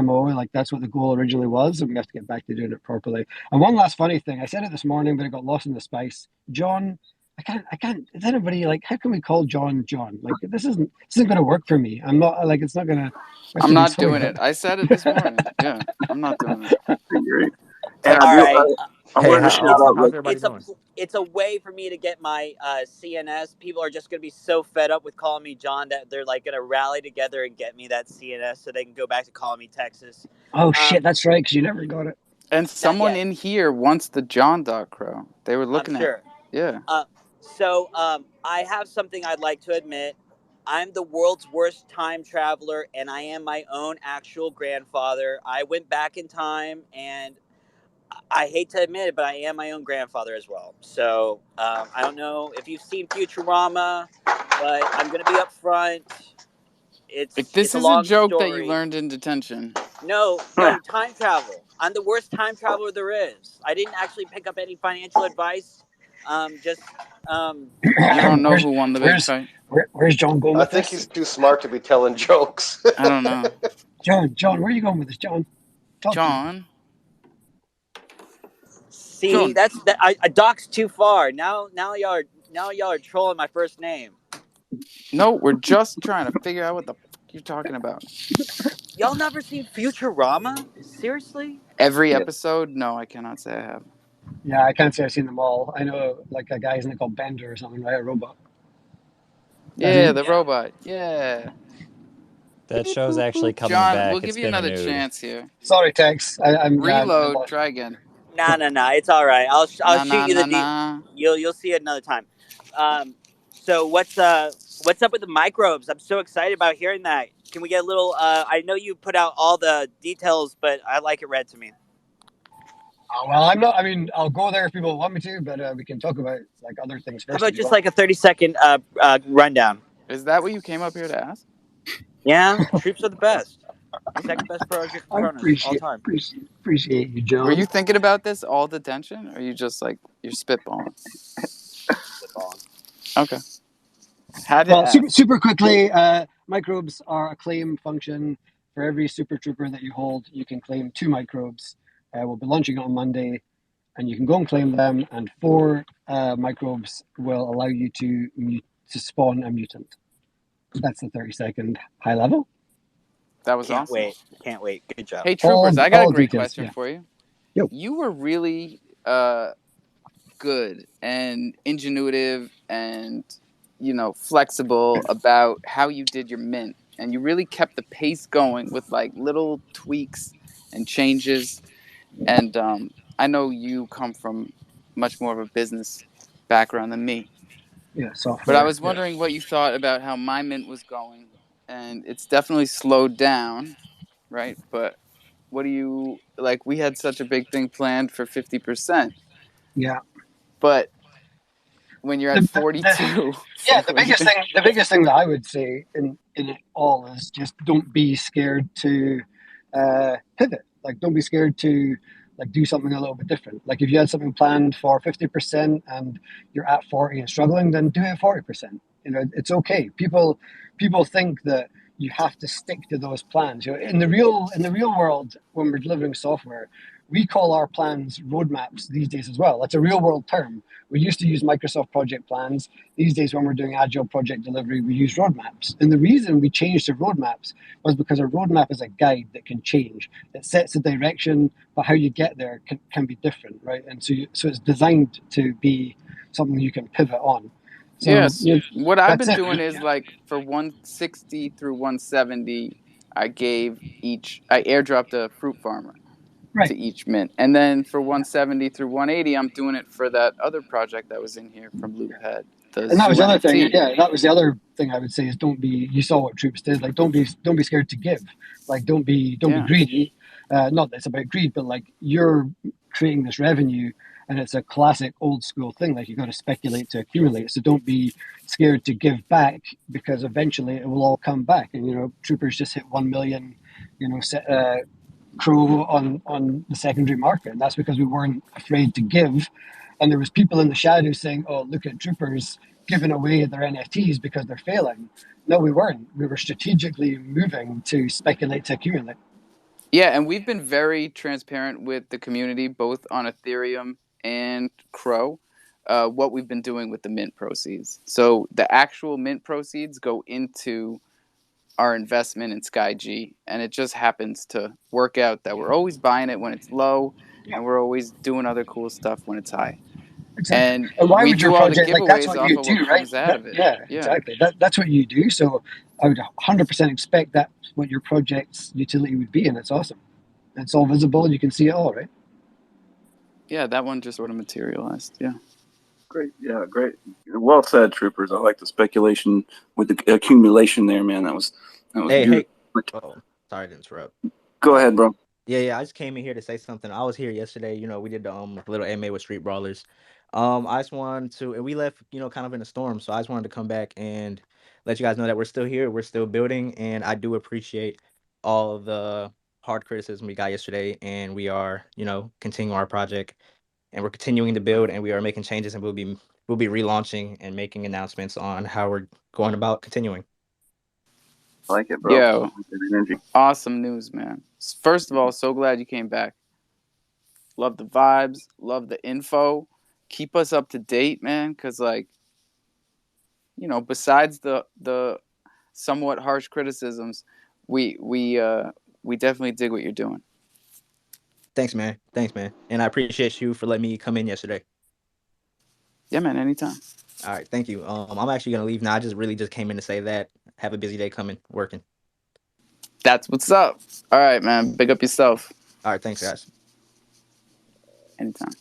MO. Like that's what the goal originally was, and we have to get back to doing it properly. And one last funny thing, I said it this morning, but it got lost in the spice. John, I can't. Is anybody like? How can we call John John? Like this isn't going to work for me. I'm not like. It's not going to. I'm not doing it. I said it this morning. Yeah, I'm not doing it. Great. And All right. I wanted to shout out. How's everybody doing? It's a way for me to get my CNS. People are just going to be so fed up with calling me John that they're like going to rally together and get me that CNS so they can go back to calling me Texas. Oh shit, that's right, because you never got it. And someone in here wants the John Crow. They were looking I'm sure. Yeah. So I have something I'd like to admit. I'm the world's worst time traveler, and I am my own actual grandfather. I went back in time, and I hate to admit it, but I am my own grandfather as well. So I don't know if you've seen Futurama, but I'm going to be up front. This is a joke that you learned in detention. No, time travel. I'm the worst time traveler there is. I didn't actually pick up any financial advice. You don't know who won the big fight? Where's John going with I think this? he's too smart to be telling jokes. I don't know. John, where are you going with this, John? John. See, John. I doxed too far. Now y'all are trolling my first name. No, we're just trying to figure out what the fuck you're talking about. Y'all never seen Futurama? Seriously? Every episode? No, I cannot say I have. Yeah, I can't say I've seen them all. I know like a guy, isn't it called Bender or something, right? A robot. Yeah, the robot. Yeah. That show's actually coming John, back. we'll It's give you been another renewed. chance here. Sorry, Tex. I'm Reload. Try again. Nah. It's all right. I'll Nah, shoot you the nah. You'll see it another time. So what's up with the microbes? I'm so excited about hearing that. Can we get a little? I know you put out all the details, but I like it read to me. Well, I'm not. I mean, I'll go there if people want me to, but we can talk about like other things How first. about just like a 30-second rundown? Is that what you came up here to ask? Yeah, troops are the best. Second best project I all time. Appreciate you, John. Were you thinking about this all detention, or are you just like you're spitballing? Okay. Well, super quickly, microbes are a claim function. For every Super Trooper that you hold, you can claim 2 microbes. We'll be launching on Monday, and you can go and claim them, and 4 microbes will allow you to spawn a mutant. That's the 30-second high level. That was awesome. Can't wait. Good job. Hey, Troopers, I got a great details, question yeah. for you. Yo. You were really good and ingenuitive and, flexible about how you did your mint. And you really kept the pace going with, like, little tweaks and changes. And I know you come from much more of a business background than me. Yeah, software. But I was wondering what you thought about how my mint was going. And it's definitely slowed down, right? But what do you like? We had such a big thing planned for 50%. Yeah. But when you're at 42, yeah, the biggest thing that I would say in it all is just don't be scared to pivot. Like, don't be scared to like do something a little bit different. Like, if you had something planned for 50% and you're at 40 and struggling, then do it 40%. It's okay. People think that you have to stick to those plans. In the real world, when we're delivering software, we call our plans roadmaps these days as well. That's a real world term. We used to use Microsoft project plans. These days, when we're doing agile project delivery, we use roadmaps. And the reason we changed to roadmaps was because a roadmap is a guide that can change. It sets a direction, but how you get there can be different, right? And so it's designed to be something you can pivot on. So, yes. What I've been doing is like for 160 through 170, I airdropped a fruit farmer to each mint. And then for 170 through 180, I'm doing it for that other project that was in here from Loophead. And that was the other thing. Yeah, that was the other thing I would say is you saw what Troops did. Like, don't be scared to give. Like, don't be greedy. Not that it's about greed, but like, you're creating this revenue, and it's a classic old school thing. Like, you got to speculate to accumulate. So don't be scared to give back, because eventually it will all come back. And Troopers just hit 1 million. Crow on the secondary market, and that's because we weren't afraid to give. And there was people in the shadows saying, "Oh, look at Troopers giving away their NFTs because they're failing." No, we weren't. We were strategically moving to speculate to accumulate. Yeah, and we've been very transparent with the community, both on Ethereum and Crow, what we've been doing with the mint proceeds. So the actual mint proceeds go into our investment in SkyG, and it just happens to work out that we're always buying it when it's low, and we're always doing other cool stuff when it's high. Exactly. And why we would your do all the project, giveaways that's what off you of do, what right? comes out of it. Yeah, exactly. That's what you do. So I would 100% expect that's what your project's utility would be, and it's awesome. It's all visible, and you can see it all, right? Yeah, that one just sort of materialized. Yeah. Great. Yeah, great. Well said, Troopers. I like the speculation with the accumulation there, man. That was Hey. Oh, sorry to interrupt. Go ahead, bro. Yeah. I just came in here to say something. I was here yesterday. We did the little AMA with Street Brawlers. I just wanted to, and we left, kind of in a storm. So I just wanted to come back and let you guys know that we're still here. We're still building, and I do appreciate all of the hard criticism we got yesterday. And we are, continuing our project, and we're continuing to build, and we are making changes, and we'll be relaunching and making announcements on how we're going about continuing. I like it, bro. Yo, awesome news, man. First of all, so glad you came back. Love the vibes. Love the info. Keep us up to date, man, because, besides the somewhat harsh criticisms, we definitely dig what you're doing. Thanks, man. And I appreciate you for letting me come in yesterday. Yeah, man. Anytime. All right, thank you. I'm actually gonna leave now. I just came in to say that. Have a busy day working. That's what's up. All right, man. Big up yourself. All right, thanks, guys. Anytime.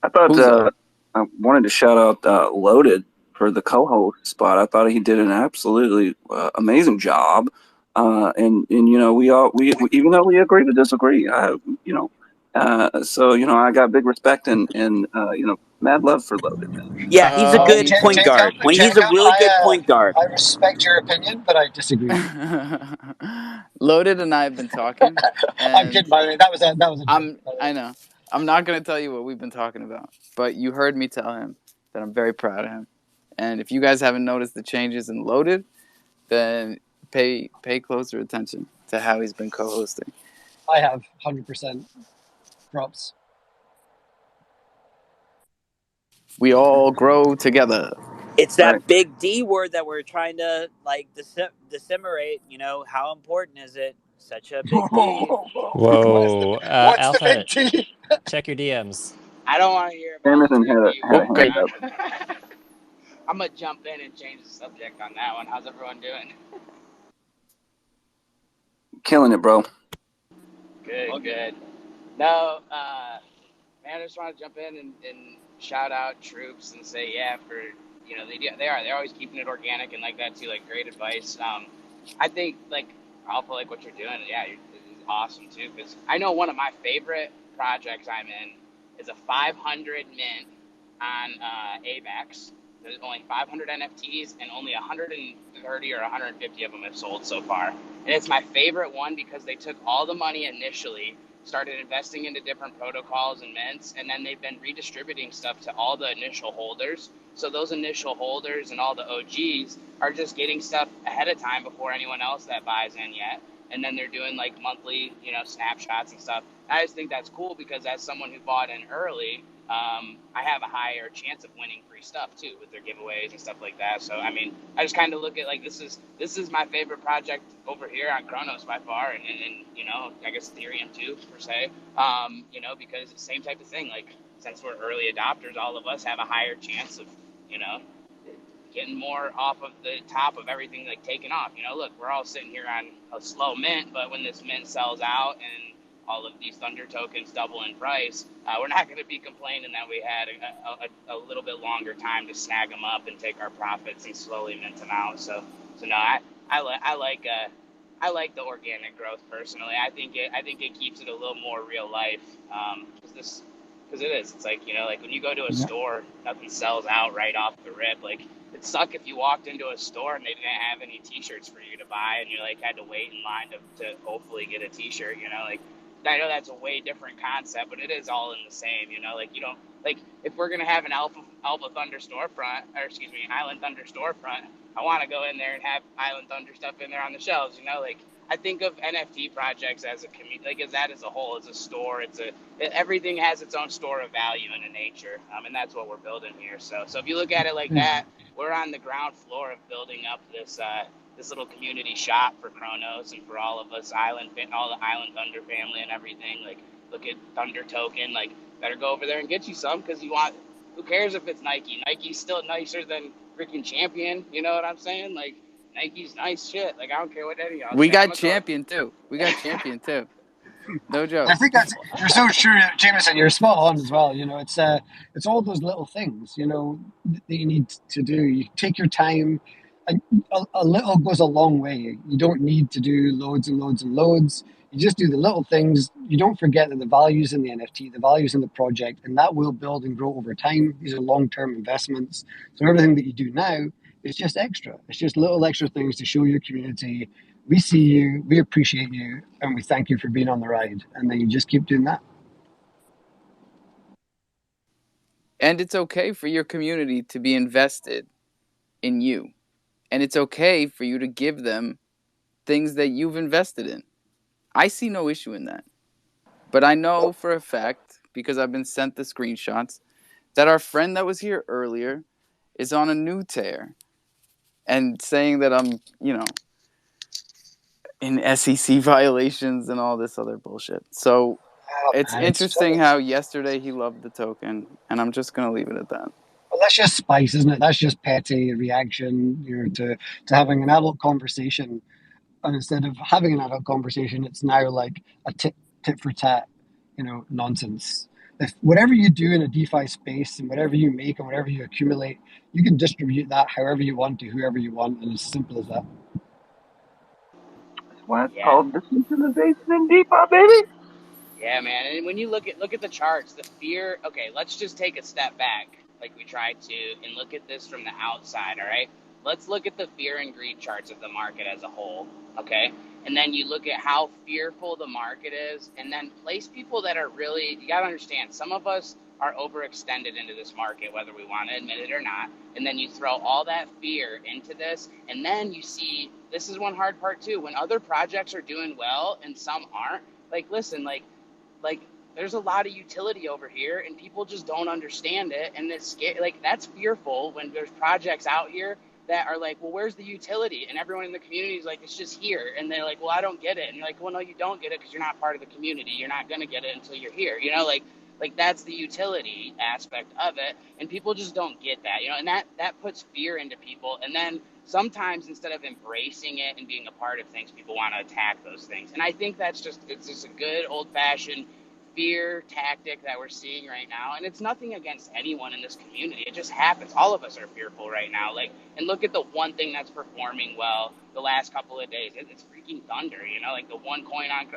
I thought I wanted to shout out Loaded for the co-host spot. I thought he did an absolutely amazing job. And we even though we agree to disagree, so I got big respect and mad love for Loaded. Yeah, he's a good point guard. He's a really good point guard. I respect your opinion, but I disagree. Loaded and I have been talking. I'm kidding, by the way. That was a joke. I know. I'm not going to tell you what we've been talking about, but you heard me tell him that I'm very proud of him. And if you guys haven't noticed the changes in Loaded, then pay closer attention to how he's been co-hosting. I have 100% props. We all grow together. It's that big D word that we're trying to disseminate. How important is it? Such a big D. Whoa, What's Alpha, the big D? check your DMs. I don't want to hear about it. I'm gonna jump in and change the subject on that one. How's everyone doing? Killing it, bro. Good. No, man, I just want to jump in and shout out Troops and say, they're always keeping it organic and like that too, like great advice. I think Alpha, like what you're doing, is awesome too, because I know one of my favorite projects I'm in is a 500 mint on AVAX. There's only 500 NFTs and only 130 or 150 of them have sold so far. And it's my favorite one because they took all the money initially, started investing into different protocols and mints, and then they've been redistributing stuff to all the initial holders. So those initial holders and all the OGs are just getting stuff ahead of time before anyone else that buys in yet. And then they're doing monthly, snapshots and stuff. I just think that's cool because as someone who bought in early, I have a higher chance of winning free stuff too with their giveaways and stuff like that. So I mean, I just kind of look at this is my favorite project over here on Chronos by far, and I guess Ethereum too per se. Because it's the same type of thing. Since we're early adopters, all of us have a higher chance of getting more off of the top of everything taking off. Look, we're all sitting here on a slow mint, but when this mint sells out and all of these Thunder tokens double in price, we're not going to be complaining that we had a little bit longer time to snag them up and take our profits and slowly mint them out. So no, I like the organic growth personally. I think it keeps it a little more real life, because it is. It's when you go to a store, nothing sells out right off the rip. It'd suck if you walked into a store and they didn't have any T-shirts for you to buy, and you had to wait in line to hopefully get a T-shirt. I know that's a way different concept, but it is all in the same. You don't if we're gonna have an Alpha Thunder storefront, or excuse me, Island Thunder storefront, I want to go in there and have Island Thunder stuff in there on the shelves. I think of NFT projects as a community, as a whole, as a store. Everything has its own store of value in nature, and that's what we're building here. So if you look at it like that, we're on the ground floor of building up this little community shop for Chronos and for all of us all the Island Thunder family and everything. Look at Thunder Token. Better go over there and get you some, because who cares if it's Nike? Nike's still nicer than freaking Champion. You know what I'm saying? Nike's nice shit. I don't care what any of y'all We say. got Champion too. No joke. I think you're so true, Jameson. You're spot on as well. It's all those little things, that you need to do. You take your time, and a little goes a long way. You don't need to do loads and loads and loads. You just do the little things. You don't forget that the value's in the NFT, the value's in the project, and that will build and grow over time. These are long-term investments. So everything that you do now is just extra. It's just little extra things to show your community, we see you, we appreciate you, and we thank you for being on the ride. And then you just keep doing that. And it's okay for your community to be invested in you. And it's okay for you to give them things that you've invested in. I see no issue in that. But I know for a fact, because I've been sent the screenshots, that our friend that was here earlier is on a new tear. and saying that I'm, in SEC violations and all this other bullshit. So it's interesting how yesterday he loved the token, and I'm just going to leave it at that. Well, that's just spice, isn't it? That's just petty reaction, to having an adult conversation. And instead of having an adult conversation, it's now like a tit for tat, nonsense. If whatever you do in a DeFi space and whatever you make and whatever you accumulate, you can distribute that however you want to whoever you want, and it's as simple as that. That's why it's called decentralization in DeFi, baby. Yeah, man. And when you look at the charts, the fear. Okay, let's just take a step back, like we tried to, and look at this from the outside. All right. Let's look at the fear and greed charts of the market as a whole. Okay. And then you look at how fearful the market is, and then place people that are really. You gotta understand. Some of us are overextended into this market, whether we want to admit it or not. And then you throw all that fear into this, and then you see. This is one hard part too. When other projects are doing well and some aren't. Like, listen, like there's a lot of utility over here and people just don't understand it, and it's scary. Like, that's fearful when there's projects out here that are like, well, where's the utility? And everyone in the community is like, it's just here. And they're like, well, I don't get it. And you're like, well, no, you don't get it because you're not part of the community. You're not going to get it until you're here. Like that's the utility aspect of it. And people just don't get that, and that puts fear into people. And then sometimes instead of embracing it and being a part of things, people want to attack those things. And I think it's just a good old fashioned fear tactic that we're seeing right now. And it's nothing against anyone in this community. It just happens. All of us are fearful right now. And look at the one thing that's performing well the last couple of days. It's freaking Thunder, like the one coin on,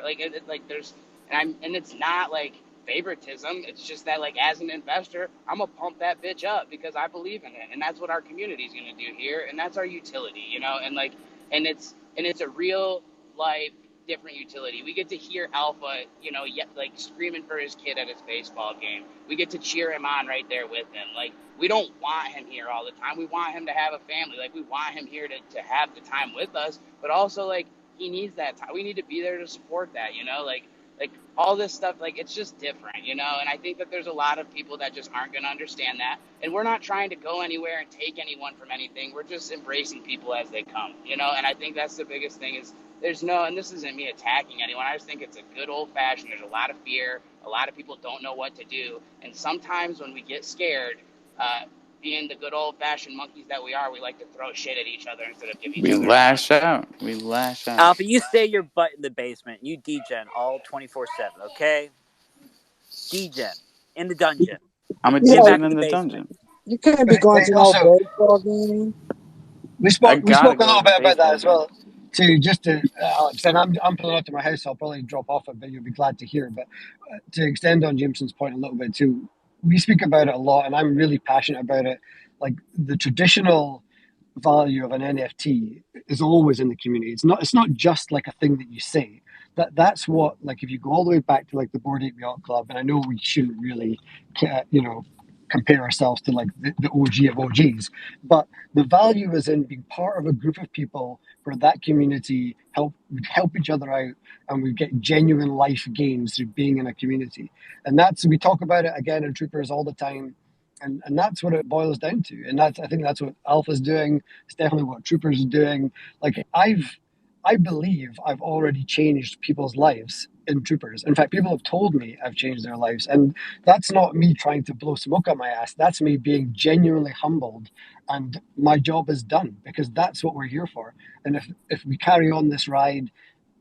and it's not like favoritism. It's just that, like, as an investor, I'm gonna pump that bitch up because I believe in it, and that's what our community is gonna do here, and that's our utility, and it's a real life different utility. We get to hear Alpha, screaming for his kid at his baseball game. We get to cheer him on right there with him. Like, we don't want him here all the time. We want him to have a family. Like, we want him here to have the time with us, but also, like, he needs that time. We need to be there to support that, like all this stuff, like, it's just different, and I think that there's a lot of people that just aren't going to understand that, and we're not trying to go anywhere and take anyone from anything. We're just embracing people as they come, and I think that's the biggest thing is and this isn't me attacking anyone. I just think it's a good old fashioned, there's a lot of fear, a lot of people don't know what to do, and sometimes when we get scared, being the good old fashioned monkeys that we are, we like to throw shit at each other instead of giving each other. We lash out. Alpha, you stay your butt in the basement. You degen all 24/7, okay? Degen in the dungeon. I'm a degen in the dungeon. You can't be going to no baseball game. We spoke a little bit about that as well. Alex, and I'm pulling out to my house, so I'll probably drop off a bit. You'll be glad to hear. But to extend on Jameson's point a little bit too, we speak about it a lot, and I'm really passionate about it. Like, the traditional value of an NFT is always in the community. It's not just like a thing that you say. That's what, like, if you go all the way back to, like, the Bored Ape Yacht Club, and I know we shouldn't really, compare ourselves to, like, the OG of OGs, but the value is in being part of a group of people where that community would help each other out, and we get genuine life gains through being in a community. And we talk about it again in Troopers all the time. And that's what it boils down to. And I think that's what Alpha's doing. It's definitely what Troopers is doing. Like, I believe I've already changed people's lives in Troopers. In fact, people have told me I've changed their lives. And that's not me trying to blow smoke up my ass. That's me being genuinely humbled. And my job is done, because that's what we're here for. And if we carry on this ride,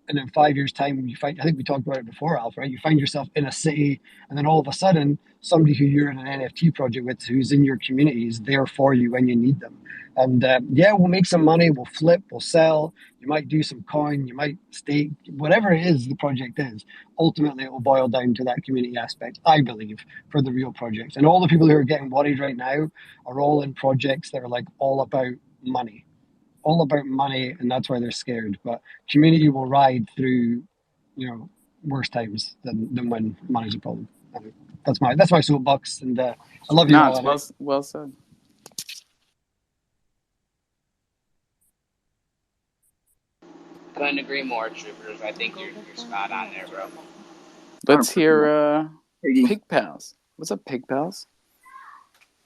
and in 5 years' time, I think we talked about it before, Alf, right? You find yourself in a city, and then all of a sudden, somebody who you're in an NFT project with, who's in your community, is there for you when you need them. And we'll make some money, we'll flip, we'll sell, you might do some coin, you might stake, whatever it is the project is. Ultimately, it will boil down to that community aspect, I believe, for the real projects. And all the people who are getting worried right now are all in projects that are, like, all about money. And that's why they're scared. But community will ride through, worse times than when money's a problem. That's my soapbox, and I love you. No, it's well said. Couldn't agree more, Troopers. I think you're spot on there, bro. Let's hear Pig Pals. What's up, Pig Pals?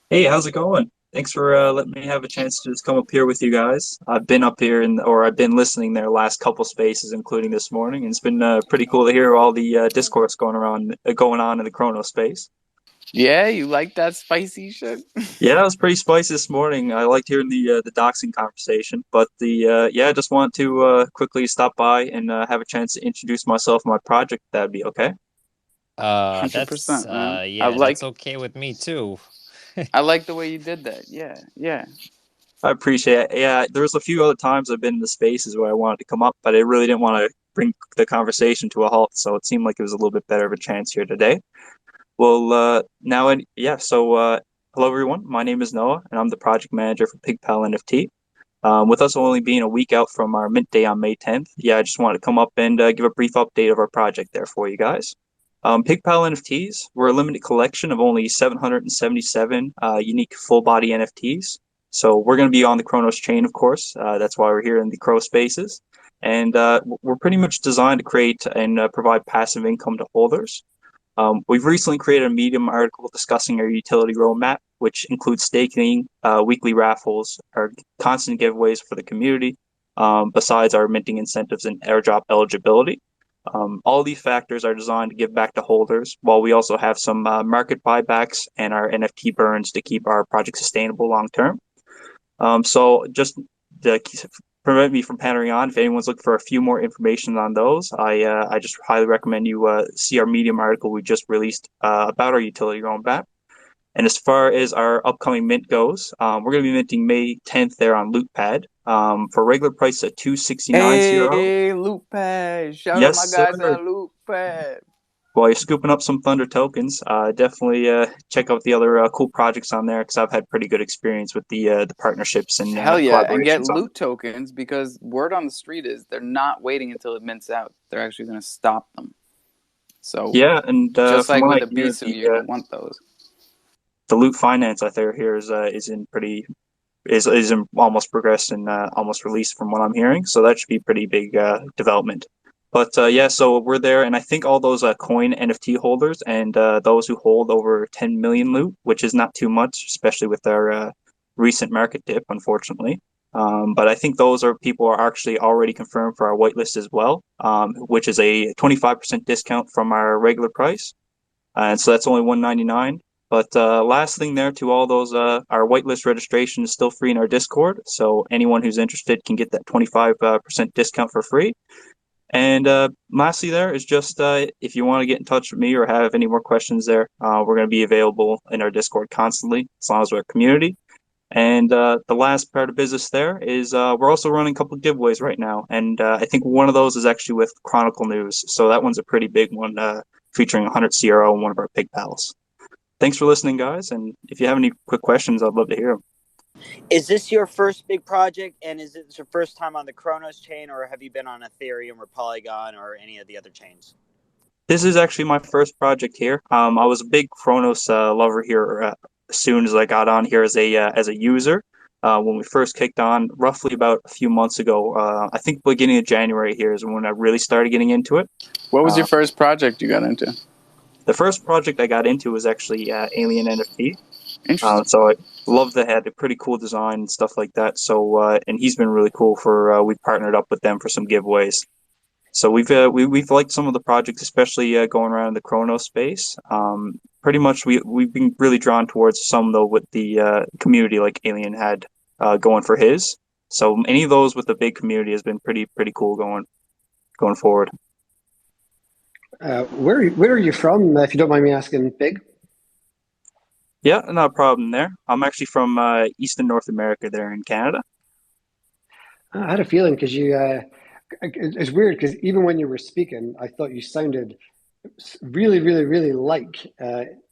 Hey, how's it going? Thanks for letting me have a chance to just come up here with you guys. I've been up here I've been listening their last couple spaces, including this morning, and it's been pretty cool to hear all the discourse going on in the Chrono space. Yeah, you like that spicy shit? Yeah, it was pretty spicy this morning. I liked hearing the doxing conversation, but I just want to quickly stop by and have a chance to introduce myself and my project. That'd be okay. 100%, man. Yeah, that's okay with me too. I like the way you did that. Yeah. I appreciate it. Yeah, there's a few other times I've been in the spaces where I wanted to come up, but I really didn't want to bring the conversation to a halt, so it seemed like it was a little bit better of a chance here today. Well, hello everyone. My name is Noah, and I'm the project manager for PigPal NFT. With us only being a week out from our mint day on May 10th, I just wanted to come up and give a brief update of our project there for you guys. PigPal NFTs, we're a limited collection of only 777 unique full-body NFTs. So we're going to be on the Chronos chain, of course. That's why we're here in the Crow Spaces. And we're pretty much designed to create and provide passive income to holders. We've recently created a Medium article discussing our utility roadmap, which includes staking, weekly raffles, our constant giveaways for the community, besides our minting incentives and airdrop eligibility. All these factors are designed to give back to holders, while we also have some market buybacks and our NFT burns to keep our project sustainable long term. So just to prevent me from pandering on, if anyone's looking for a few more information on those, I just highly recommend you see our Medium article we just released about our utility roadmap. And as far as our upcoming mint goes, we're going to be minting May 10th there on LootPad for regular price at $269. Hey, LootPad! Shout out my guys on LootPad. While you're scooping up some Thunder tokens, definitely check out the other cool projects on there, because I've had pretty good experience with the partnerships and hell yeah, and get collaborations loot tokens, because word on the street is they're not waiting until it mints out. They're actually going to stop them. So yeah, and just like with I the beats, you're going to want those. The loot finance I hear is almost progressed and almost released from what I'm hearing. So that should be pretty big development. But so we're there, and I think all those coin NFT holders and those who hold over 10 million loot, which is not too much, especially with our recent market dip, unfortunately. But I think those people are actually already confirmed for our whitelist as well, which is a 25% discount from our regular price. And so that's only $199. But last thing there, to all those, our whitelist registration is still free in our Discord. So anyone who's interested can get that 25% discount for free. And lastly there is just if you want to get in touch with me or have any more questions there, we're going to be available in our Discord constantly, as long as we're a community. And the last part of business there is we're also running a couple of giveaways right now. And I think one of those is actually with Chronicle News. So that one's a pretty big one, featuring 100 CRO and one of our pig pals. Thanks for listening, guys. And if you have any quick questions, I'd love to hear them. Is this your first big project, and is it your first time on the Chronos chain, or have you been on Ethereum or Polygon or any of the other chains? This is actually my first project here. I was a big Chronos lover here as soon as I got on here as a user. When we first kicked on, roughly about a few months ago, I think beginning of January here is when I really started getting into it. What was your first project you got into? The first project I got into was actually Alien NFT. Interesting. So I love that, had a pretty cool design and stuff like that. So and he's been really cool for we've partnered up with them for some giveaways. So we've liked some of the projects, especially going around in the Chronos space. Pretty much we've been really drawn towards some though with the community like Alien had going for his. So any of those with the big community has been pretty cool going forward. Where are you from, if you don't mind me asking, Big? Yeah, no problem there. I'm actually from Eastern North America there in Canada. I had a feeling because it's weird because even when you were speaking, I thought you sounded really, really, really like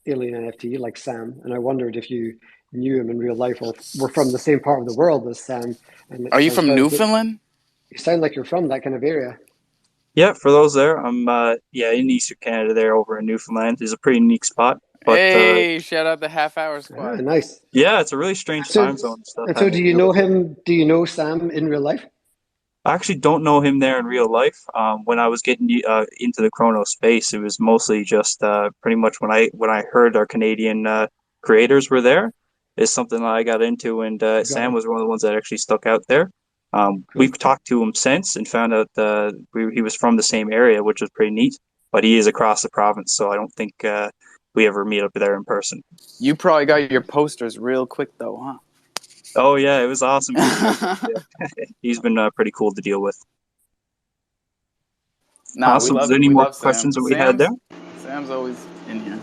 Alien NFT, like Sam, and I wondered if you knew him in real life or were from the same part of the world as Sam. And are you from Newfoundland? You sound like you're from that kind of area. Yeah, for those there, I'm in Eastern Canada there over in Newfoundland. It's a pretty unique spot. But, hey, shout out the Half Hour Squad. Nice. Yeah, it's a really strange time zone and stuff. And so do you know him? Do you know Sam in real life? I actually don't know him there in real life. When I was getting into the Chrono space, it was mostly just pretty much when I heard our Canadian creators were there. is something that I got into, and Sam was one of the ones that actually stuck out there. We've talked to him since and found out he was from the same area, which was pretty neat. But he is across the province, so I don't think we ever meet up there in person. You probably got your posters real quick, though, huh? Oh yeah, it was awesome. He's been pretty cool to deal with. Nah, awesome. we love Is there any we more love Sam. questions that we had there? Sam's always in here.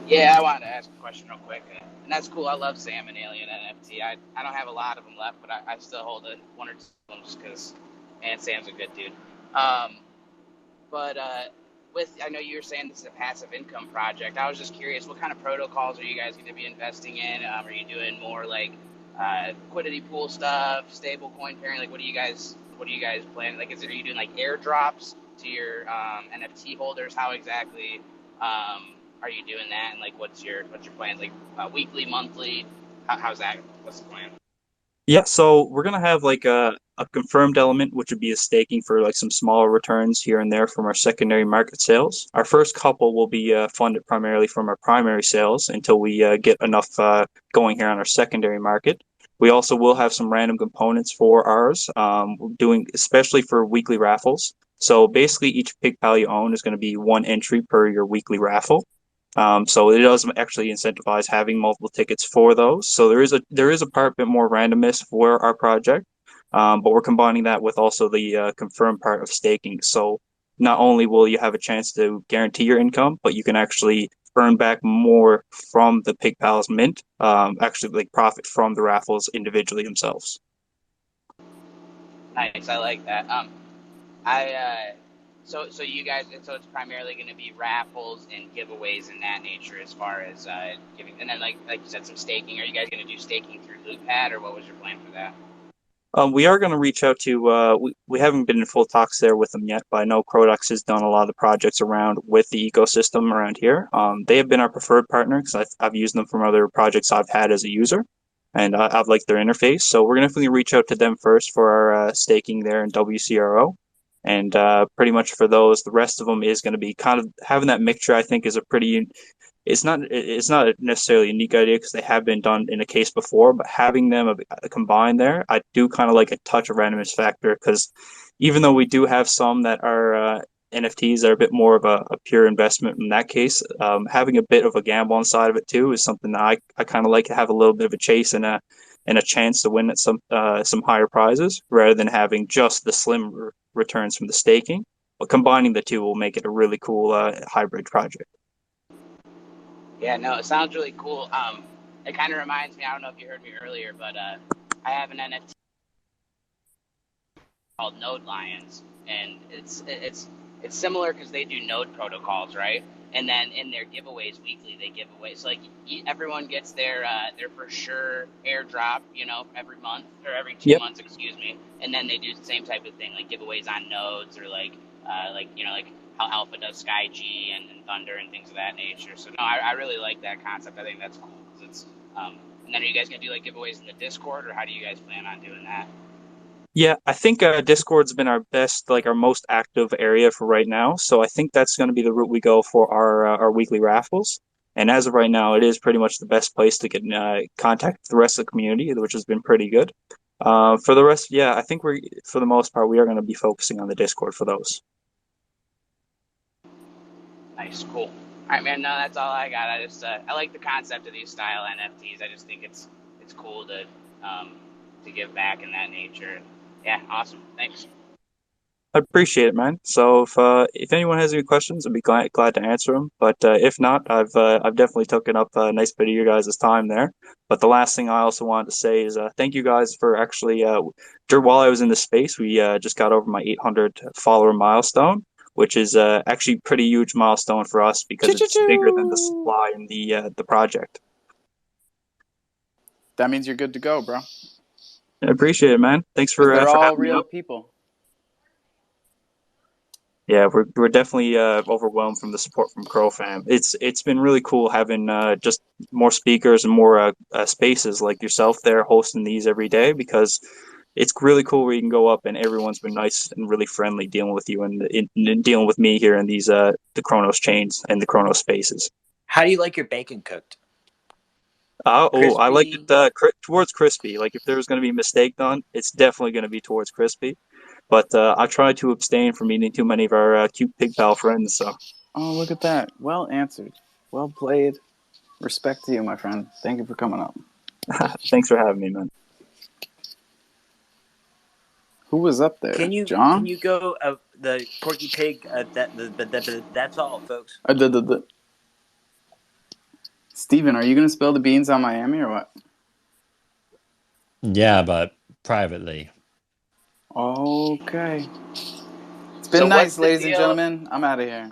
Yeah, I wanted to ask a question real quick, and that's cool. I love Sam and Alien NFT. I don't have a lot of them left, but I still hold one or two of them just because, man, Sam's a good dude. But I know you were saying this is a passive income project. I was just curious, what kind of protocols are you guys going to be investing in? Are you doing more like liquidity pool stuff, stable coin pairing? Like, what do you guys plan? Like, are you doing like airdrops to your NFT holders? How exactly are you doing that? And like, what's your plan? Like weekly, monthly? How's that? What's the plan? Yeah, so we're gonna have like a confirmed element, which would be a staking for like some smaller returns here and there from our secondary market sales. Our first couple will be funded primarily from our primary sales until we get enough going here on our secondary market. We also will have some random components for ours, doing especially for weekly raffles. So basically, each PigPal you own is going to be one entry per your weekly raffle. So it does actually incentivize having multiple tickets for those. So there is a bit more randomness for our project, but we're combining that with also the confirmed part of staking. So not only will you have a chance to guarantee your income, but you can actually earn back more from the PigPal's mint, actually like profit from the raffles individually themselves. Nice, I like that. So you guys, so it's primarily going to be raffles and giveaways in that nature as far as giving, and then like you said, some staking. Are you guys going to do staking through LootPad, or what was your plan for that? We are going to reach out to, we haven't been in full talks there with them yet, but I know Croducks has done a lot of the projects around with the ecosystem around here. They have been our preferred partner because I've used them from other projects I've had as a user, and I've liked their interface. So we're going to definitely reach out to them first for our staking there in WCRO. And pretty much for those, the rest of them is going to be kind of having that mixture. I think is a pretty, it's not necessarily a unique idea because they have been done in a case before, but having them combined there, I do kind of like a touch of randomness factor because even though we do have some that are NFTs that are a bit more of a pure investment in that case, having a bit of a gamble on side of it too is something that I kind of like to have a little bit of a chase and a chance to win at some higher prizes rather than having just the slim returns from the staking. But combining the two will make it a really cool hybrid project. Yeah, no, it sounds really cool. It kind of reminds me, I don't know if you heard me earlier, but I have an NFT called Node Lions, and it's similar because they do node protocols, right? And then in their giveaways weekly, they give away. So like everyone gets their for sure airdrop, every month or every 2 months, excuse me. And then they do the same type of thing, like giveaways on nodes or like how Alpha does SkyG and Thunder and things of that nature. So no, I really like that concept. I think that's cool because it's. And then are you guys gonna do like giveaways in the Discord, or how do you guys plan on doing that? Yeah, I think Discord's been our best, like our most active area for right now. So I think that's going to be the route we go for our weekly raffles. And as of right now, it is pretty much the best place to get in contact with the rest of the community, which has been pretty good. For the rest, yeah, I think for the most part, we are going to be focusing on the Discord for those. Nice, cool. All right, man. No, that's all I got. I just I like the concept of these style NFTs. I just think it's cool to give back in that nature. Yeah, awesome. Thanks. I appreciate it, man. So if anyone has any questions, I'd be glad to answer them. But if not, I've definitely taken up a nice bit of your guys' time there. But the last thing I also wanted to say is thank you guys for actually while I was in the space, we just got over my 800 follower milestone, which is actually a pretty huge milestone for us because it's bigger than the supply in the project. That means you're good to go, bro. I appreciate it, man. Thanks for they're all having me real up. people. Yeah, we're definitely overwhelmed from the support from Crow Fam. It's been really cool having just more speakers and more spaces like yourself there hosting these every day because it's really cool where you can go up and everyone's been nice and really friendly dealing with you and dealing with me here in these the Chronos chains and the Chronos spaces. How do you like your bacon cooked? I like it towards crispy. Like if there's going to be a mistake done, it's definitely going to be towards crispy. But I try to abstain from eating too many of our cute pig pal friends. So. Oh, look at that. Well answered. Well played. Respect to you, my friend. Thank you for coming up. Thanks for having me, man. Who was up there? John? Can you go the Porky Pig? That's all, folks. Steven, are you going to spill the beans on Miami or what? Yeah, but privately. Okay. It's been nice, ladies and gentlemen. I'm out of here.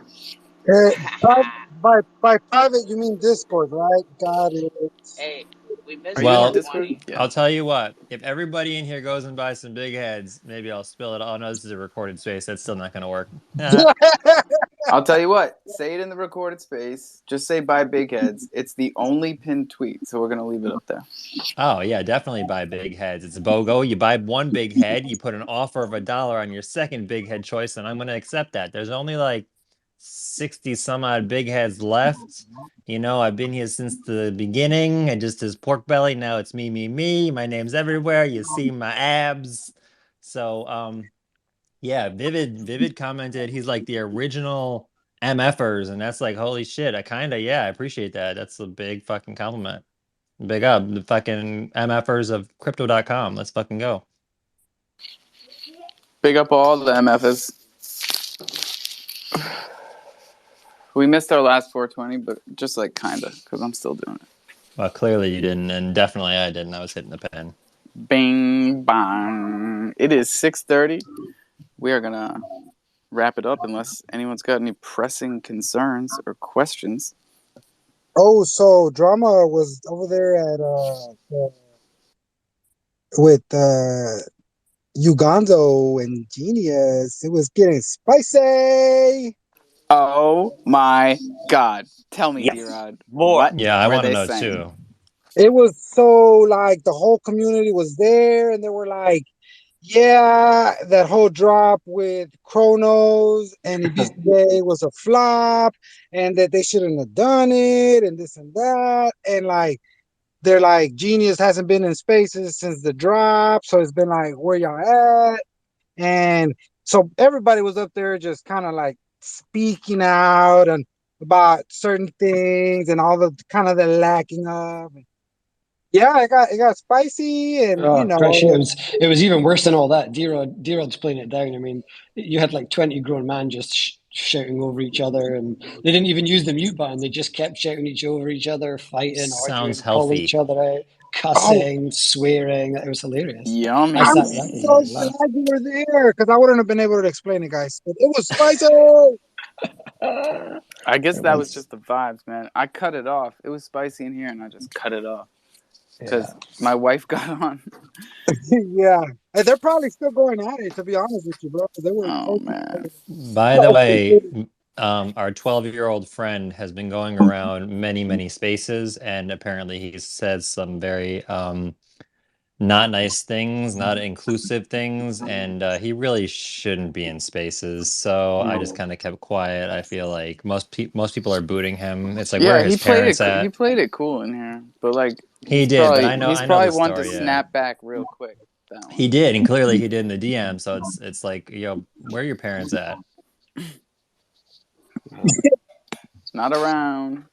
By private, you mean Discord, right? Got it. Hey, we missed Well, Discord? I'll tell you what. If everybody in here goes and buys some big heads, maybe I'll spill it. Oh no, this is a recorded space. That's still not going to work. I'll tell you what. Say it in the recorded space. Just say buy big heads. It's the only pinned tweet, so we're going to leave it up there. Oh yeah, definitely buy big heads. It's BOGO. You buy one big head, you put an offer of $1 on your second big head choice, and I'm going to accept that. There's only like 60 some odd big heads left. You know, I've been here since the beginning. I just as pork belly. Now it's me. My name's everywhere. You see my abs. So yeah, Vivid commented he's like the original MFers, and that's like holy shit. I appreciate that. That's a big fucking compliment. Big up the fucking MFers of crypto.com. Let's fucking go. Big up all the MFs. We missed our last 420, but just like kinda, because I'm still doing it. Well, clearly you didn't, and definitely I didn't. I was hitting the pen. Bing, bang. It is 6:30. We are going to wrap it up unless anyone's got any pressing concerns or questions. Oh, so Drama was over there at with Uganzo and Genius. It was getting spicy. Oh my God! Tell me, D-Rod. What? Yeah, I want to know too. It was so like the whole community was there, and they were like, "Yeah, that whole drop with Chronos and Ibiza was a flop, and that they shouldn't have done it, and this and that." And like, they're like, Genius hasn't been in spaces since the drop, so it's been like, where y'all at? And so everybody was up there just kind of like speaking out and about certain things and all the kind of the lacking of. Yeah, it got spicy, and Oh, you know, Crash, it was even worse than all that. D-Rod's playing it down. I mean, you had like 20 grown men just shouting over each other, and they didn't even use the mute button. They just kept shouting over each other, fighting, Sounds arguing, calling healthy. each other out, cussing, swearing. It was hilarious. Yummy. I I'm sat back and so laughed. glad you were there because I wouldn't have been able to explain it, guys. But it was spicy. I guess that was just the vibes, man. I cut it off. It was spicy in here, and I just cut it off because my wife got on. Yeah, and they're probably still going at it. To be honest with you, bro, they were. Oh man. By the way, our 12-year-old friend has been going around many spaces, and apparently he said some very not nice things, not inclusive things, and he really shouldn't be in spaces. So I just kind of kept quiet. I feel like most people are booting him. It's like where are his parents at? He played it cool in here, but like he did. But I know he's probably the one story, to snap back real quick. He did, and clearly he did in the DM. So it's like, yo, where are your parents at? Not around.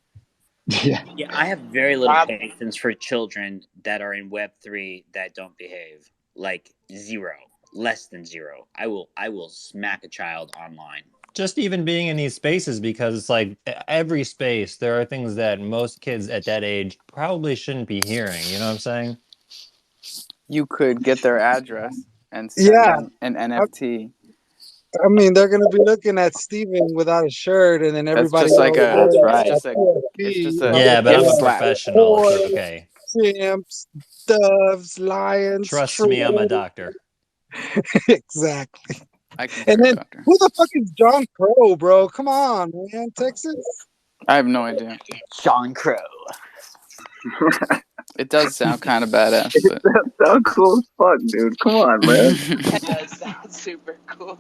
Yeah, I have very little patience for children that are in Web3 that don't behave. Like zero, less than zero. I will smack a child online. Just even being in these spaces, because it's like every space, there are things that most kids at that age probably shouldn't be hearing. You know what I'm saying? You could get their address and send them an NFT. I mean, they're gonna be looking at Steven without a shirt, and then everybody. That's just like else it's just a yeah, but I'm a professional, so it's okay. Chimps, doves, lions. Trust me, I'm a doctor. Exactly. And then who the fuck is John Crow, bro? Come on, man, Texas. I have no idea. John Crow. It does sound kind of badass. But... That sounds cool as fuck, dude. Come on, man. That sounds super cool.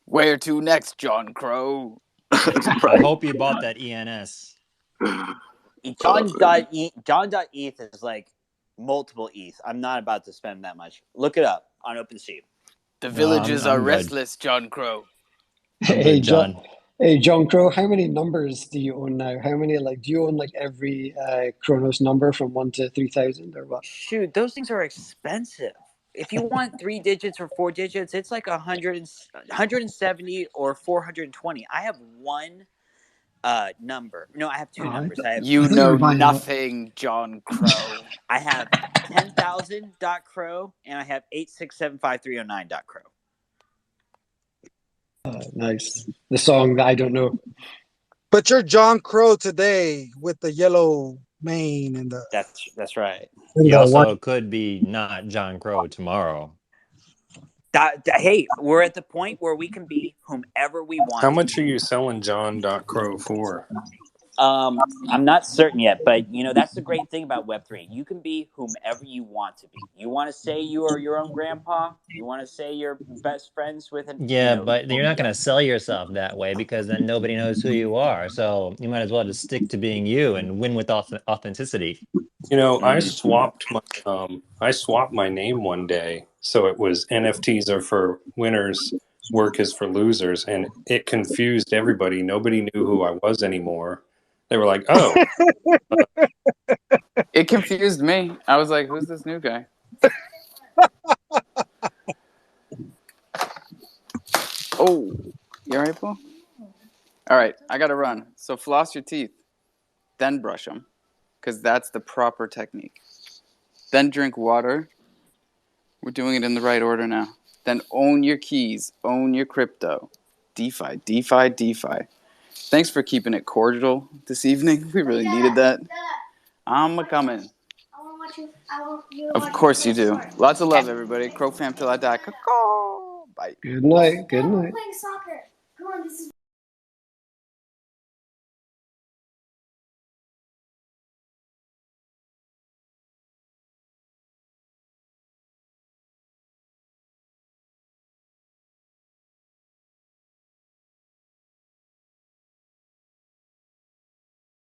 Where to next, John Crow? I hope you bought that ENS. John.eth is like multiple ETH. I'm not about to spend that much. Look it up on OpenSea. The No, villagers are I'm good. restless, John Crow. I'm Hey, good, John. Hey, John Crow, how many numbers do you own now? How many, like, do you own like every Kronos number from 1 to 3,000 or what? Shoot, those things are expensive. If you want 3 digits or 4 digits, it's like 170 or 420. I have one number. No, I have two numbers. I have You know nothing, John Crow. I have 10,000.crow and I have 8675309.crow. Nice. The song that I don't know. But you're John Crow today with the yellow mane and the. That's right. You also could be not John Crow tomorrow. Hey, we're at the point where we can be whomever we want. How much are you selling John.Crow for? I'm not certain yet, but you know that's the great thing about Web3. You can be whomever you want to be. You want to say you are your own grandpa. You want to say you're best friends with an. Yeah, but you're not going to sell yourself that way because then nobody knows who you are. So you might as well just stick to being you and win with authenticity. You know, I swapped my name one day, so it was NFTs are for winners, work is for losers, and it confused everybody. Nobody knew who I was anymore. They were like, "Oh." It confused me. I was like, "Who's this new guy?" Oh, you all right, Paul? All right, I gotta run. So floss your teeth, then brush them, because that's the proper technique. Then drink water. We're doing it in the right order now. Then own your keys, own your crypto. DeFi, DeFi, DeFi. Thanks for keeping it cordial this evening. We really needed that. I'm a-coming. Of course you do. Lots of love, everybody. Crow fam till I die. Bye. Good night. Good night.